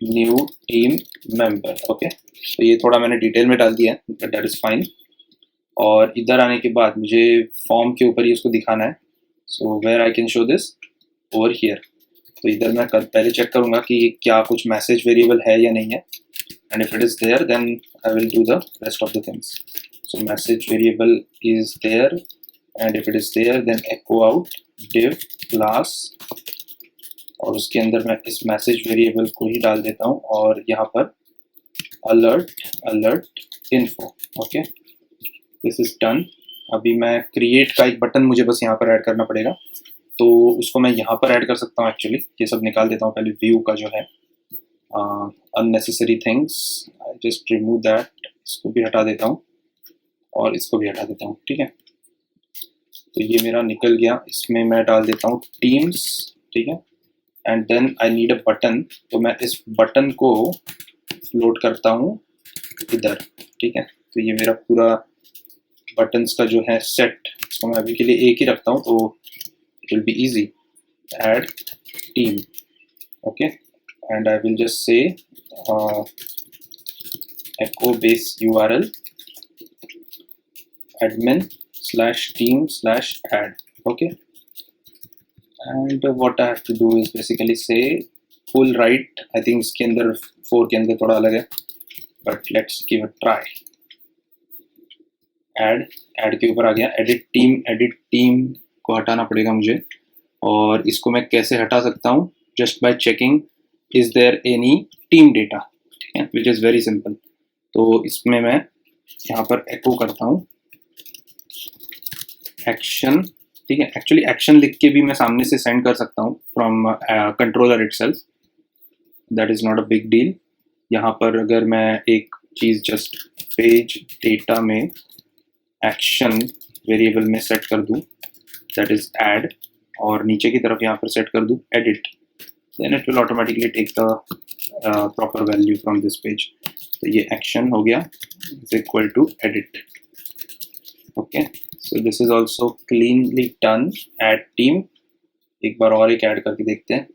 new team member. Okay, तो ये थोड़ा मैंने डिटेल में डाल दिया है, बट दैट इज फाइन। और इधर आने के बाद मुझे फॉर्म के ऊपर ही उसको दिखाना है। So where I can show this over here. तो इधर मैं पहले चेक करूंगा कि क्या कुछ मैसेज वेरिएबल है या नहीं है, and if it is there then I will do the rest of the things. So message variable is there, and if it is there then echo out div class, और उसके अंदर मैं इस message variable को ही डाल देता हूँ, और यहाँ पर alert info. Okay, this is done. अभी मैं क्रिएट का एक बटन मुझे बस यहाँ पर ऐड करना पड़ेगा, तो उसको मैं यहाँ पर ऐड कर सकता हूँ। एक्चुअली ये सब निकाल देता हूँ पहले, व्यू का जो है unnecessary things, I just remove that. इसको भी हटा देता हूँ और इसको भी हटा देता हूँ। ठीक है, तो ये मेरा निकल गया। इसमें मैं डाल देता हूँ टीम्स। ठीक है, and then I need a button, तो मैं इस बटन को फ्लोट करता हूँ इधर। ठीक है, तो ये मेरा पूरा बटन्स का जो है सेट, इसको मैं अभी के लिए एक ही रखता हूँ, तो it will be easy. Add team. Okay, and I will just say echo base URL admin/team/add. Okay, and what I have to do is basically say full right. I think इसके अंदर 4 के अंदर थोड़ा अलग है, but let's give a try. add के ऊपर आ गया। edit team को हटाना पड़ेगा मुझे, और इसको मैं कैसे हटा सकता हूँ? just by checking is there any team data. ठीक है, which is very simple. तो इसमें मैं यहाँ पर एको करता हूँ एक्शन। ठीक है, एक्चुअली एक्शन लिख के भी मैं सामने से सेंड कर सकता हूँ from controller itself, that is not a big deal. यहाँ पर अगर मैं एक चीज़ जस्ट पेज डेटा में एक्शन वेरिएबल में सेट कर दूँ, दैट इज ऐड, और नीचे की तरफ यहाँ पर सेट कर दूँ edit, then it will automatically take the proper value from this page. तो ये एक्शन हो गया is equal to edit. Okay, so this is also cleanly done. Add team, एक बार और एक ऐड करके देखते हैं,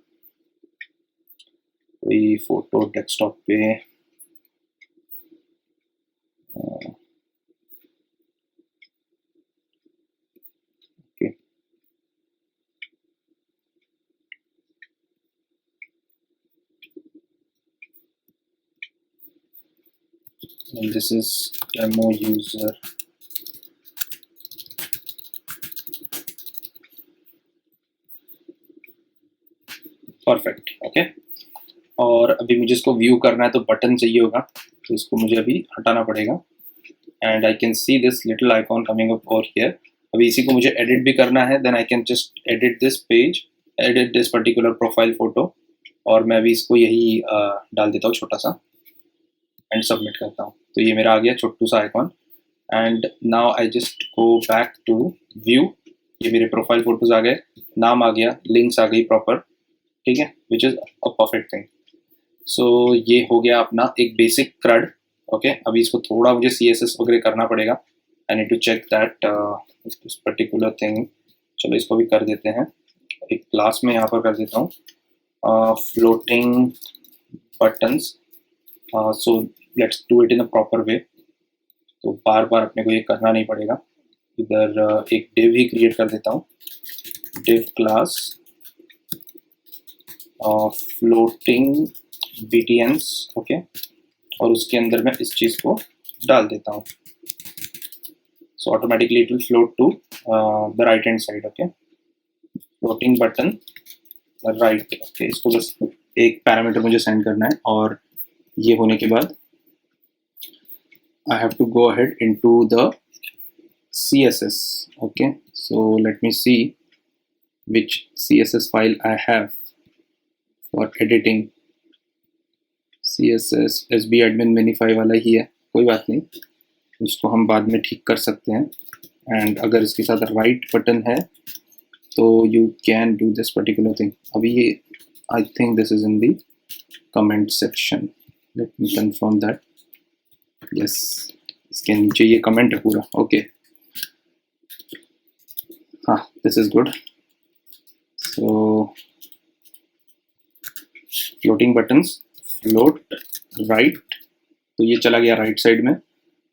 कोई फोटो डेस्कटॉप पे। Okay, and this is demo user। Perfect. Okay, और अभी मुझे इसको व्यू करना है तो बटन चाहिए होगा, तो इसको मुझे अभी हटाना पड़ेगा, and I can see this little icon coming up over here. अभी इसी को मुझे एडिट भी करना है, then I can just edit this page, edit this particular profile photo, और मैं अभी इसको यही डाल देता हूँ छोटा सा, एंड सबमिट करता हूँ। तो ये मेरा आ गया छोटू सा icon, and now I just go back to view. ये मेरे प्रोफाइल फोटोज आ गए, नाम आ गया, लिंक्स आ गई प्रॉपर। ठीक है, which is a perfect thing. So ये हो गया अपना एक बेसिक क्रड। ओके, अभी इसको थोड़ा मुझे CSS वगैरह करना पड़ेगा, I need to check that this particular thing. चलो इसको भी कर देते हैं, एक क्लास में यहाँ पर कर देता हूँ floating buttons. So let's do it in a proper way, तो बार बार अपने को ये करना नहीं पड़ेगा। इधर एक div ही क्रिएट कर देता हूँ, div class floating btns। Okay, और उसके अंदर मैं इस चीज़ को डाल देता हूँ, so automatically it will float to the right hand side, okay, floating button right, okay. इसको बस एक पैरामीटर मुझे सेंड करना है, और ये होने के बाद I have to go ahead into the CSS, okay, so let me see which CSS file I have for editing. CSS SB admin minify वाला ही है, कोई बात नहीं, इसको हम बाद में ठीक कर सकते हैं। एंड अगर इसके साथ राइट बटन है तो you can do this particular thing. अभी ये I think this is in the comment section, let me confirm that, yes, इसके नीचे ये कमेंट है पूरा, ओके, हाँ, this is good. So floating buttons, float right, तो ये चला गया राइट साइड में।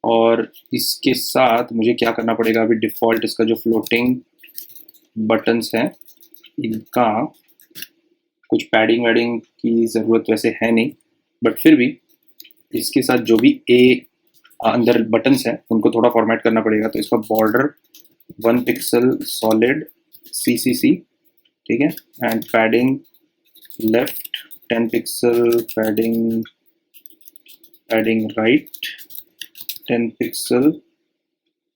और इसके साथ मुझे क्या करना पड़ेगा, अभी डिफ़ॉल्ट इसका जो फ्लोटिंग बटन्स हैं इनका कुछ पैडिंग वैडिंग की ज़रूरत वैसे है नहीं, बट फिर भी इसके साथ जो भी अंदर बटन्स हैं उनको थोड़ा फॉर्मेट करना पड़ेगा। तो इसका बॉर्डर 1 पिक्सल सॉलिड CCC, ठीक है, and padding left 10 pixel, padding right 10 pixel,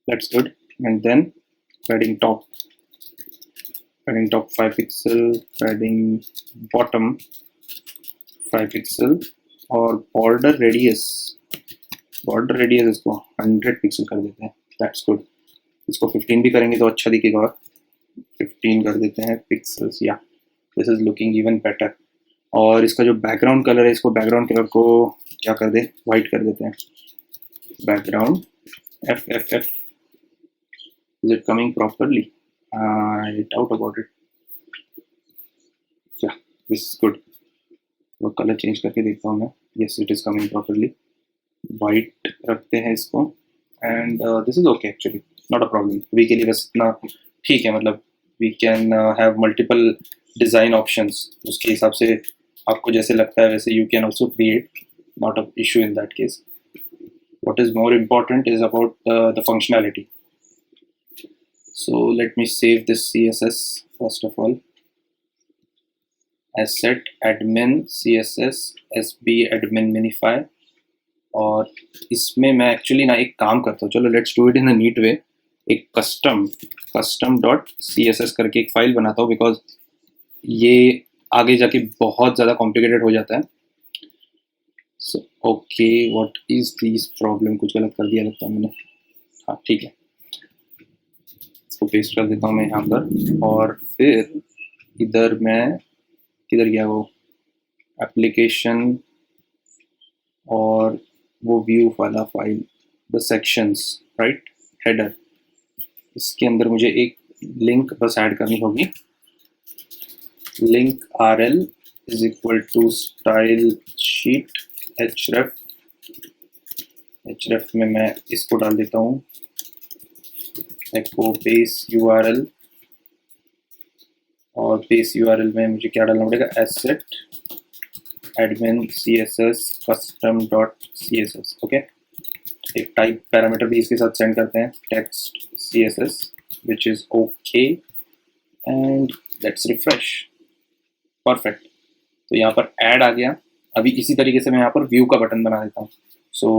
that's good, and then padding top 5 pixel, padding bottom 5 pixel, और border radius इसको 100 पिक्सल कर देते हैं, that's good। इसको 15 भी करेंगे तो अच्छा दिखेगा, और 15 कर देते हैं पिक्सल्स, या this is looking even better. और इसका जो बैकग्राउंड कलर है, इसको बैकग्राउंड कलर को क्या कर दे, वाइट कर देते हैं, background FFF, is it coming properly? I doubt about it, yeah, this is good। वो कलर चेंज करके देखता हूँ मैं, yes it is coming properly, white रखते हैं इसको, and this is okay actually, not a problem। अभी के लिए बस इतना ठीक है, मतलब we can have multiple design options, उसके हिसाब से आपको जैसे लगता है वैसे you can also create, not a issue in that case। What is more important is about the functionality। So let me save this CSS first of all, asset admin CSS SB admin minify, और इसमें मैं actually ना एक काम करता हूँ, चलो let's do it in a neat way, एक कस्टम डॉट CSS करके एक फाइल बनाता हूँ, बिकॉज ये आगे जाके बहुत ज़्यादा कॉम्प्लिकेटेड हो जाता है। So okay, what is this problem, कुछ गलत कर दिया लगता है मैंने, हाँ ठीक है, इसको पेस्ट कर देता हूँ मैं यहाँ पर, और फिर इधर मैं किधर गया वो एप्लीकेशन और वो व्यू वाला file, the sections right, header, इसके अंदर मुझे एक लिंक बस ऐड करनी होगी, link RL is equal to style sheet href में मैं इसको डाल देता हूँ, echo base URL, और बेस URL में मुझे क्या डालना पड़ेगा, asset admin CSS custom dot CSS, okay. एक टाइप पैरामीटर भी इसके साथ सेंड करते हैं, text CSS which is okay, and let's refresh, perfect। तो यहाँ पर ऐड आ गया। अभी इसी तरीके से मैं यहाँ पर व्यू का बटन बना देता हूँ। सो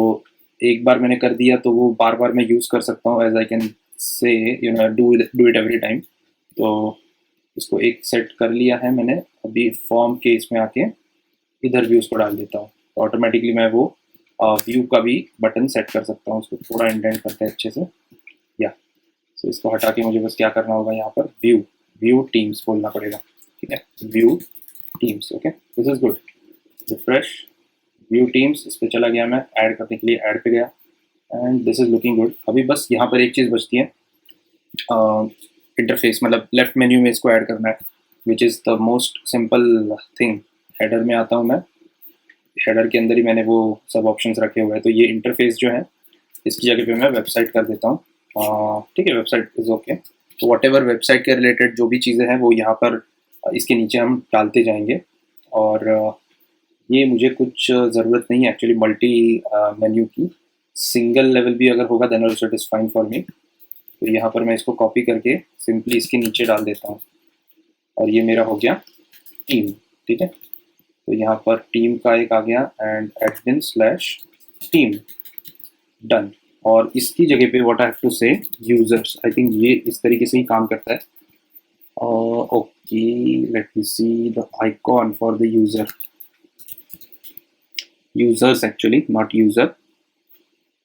एक बार मैंने कर दिया तो वो बार बार मैं यूज़ कर सकता हूँ, as I can say you know do it every time. तो इसको एक सेट कर लिया है मैंने, अभी फॉर्म के इसमें आके इधर व्यूज़ को डाल देता हूँ, तो ऑटोमेटिकली मैं वो व्यू का भी बटन सेट कर सकता हूँ। उसको थोड़ा इंडेंट करते हैं अच्छे से, या तो इसको हटा के मुझे बस क्या करना होगा, यहाँ पर व्यू टीम्स बोलना पड़ेगा, ठीक है, view teams, okay, this is good. Refresh, view teams, इस पर चला गया मैं, ऐड करने के लिए ऐड पे गया, and this is looking good. अभी बस यहाँ पर एक चीज़ बचती है, इंटरफेस, मतलब लेफ्ट मेन्यू में इसको ऐड करना है, which is the most simple thing. Header में आता हूँ मैं, हेडर के अंदर ही मैंने वो सब ऑप्शंस रखे हुए हैं, तो ये इंटरफेस जो है इसकी जगह पे मैं वेबसाइट कर देता हूँ, ठीक है, वेबसाइट इज़ ओके। तो वॉट एवर वेबसाइट के रिलेटेड जो भी चीज़ें हैं वो यहाँ पर इसके नीचे हम डालते जाएंगे। और ये मुझे कुछ ज़रूरत नहीं है एक्चुअली मल्टी मेन्यू की, सिंगल लेवल भी अगर होगा then also it is fine for me. तो यहाँ पर मैं इसको कॉपी करके सिंपली इसके नीचे डाल देता हूँ और ये मेरा हो गया टीम। ठीक है, तो यहाँ पर टीम का एक आ गया एंड admin/team डन। और इसकी जगह पे व्हाट आई हैव टू से यूजर्स। आई थिंक ये इस तरीके से ही काम करता है। Okay, late me see the icon for the users actually not user.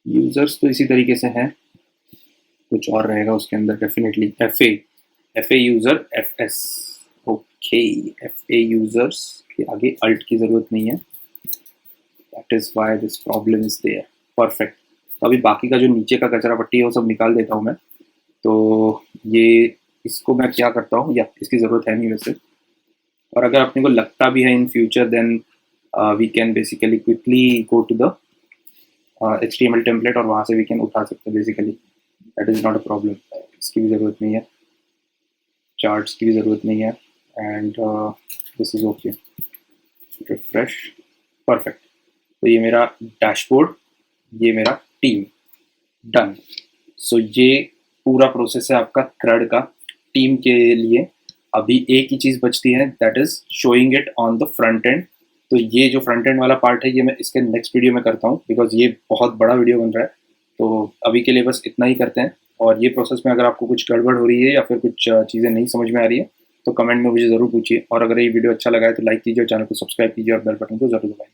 Users तो इसी तरीके से हैं, कुछ और रहेगा उसके अंदर definitely. F A user FS। Okay, FA users के आगे अल्ट की ज़रूरत नहीं है, that is why this problem is there. Perfect. तो अभी बाकी का जो नीचे का कचरा पट्टी है वो सब निकाल देता हूँ मैं। तो ये इसको मैं क्या करता हूँ, या इसकी ज़रूरत है नहीं वैसे, और अगर अपने को लगता भी है in future then we can basically quickly go to the HTML template और वहाँ से वी कैन उठा सकते हैं basically, that is not a problem. इसकी भी ज़रूरत नहीं है, चार्ट्स की भी ज़रूरत नहीं है and this is okay. Refresh, perfect. तो ये मेरा डैशबोर्ड, ये मेरा टीम, डन। सो ये पूरा प्रोसेस है आपका CRUD का टीम के लिए। अभी एक ही चीज़ बचती है, that is showing it on the front and. तो ये जो फ्रंट एंड वाला पार्ट है ये मैं इसके नेक्स्ट वीडियो में करता हूँ, बिकॉज ये बहुत बड़ा वीडियो बन रहा है। तो अभी के लिए बस इतना ही करते हैं। और ये प्रोसेस में अगर आपको कुछ गड़बड़ हो रही है या फिर कुछ चीज़ें नहीं समझ में आ रही है तो कमेंट में मुझे ज़रूर पूछिए। और अगर ये वीडियो अच्छा लगा है तो लाइक कीजिए और चैनल को सब्सक्राइब कीजिए और बेल बटन को ज़रूर दबाइए।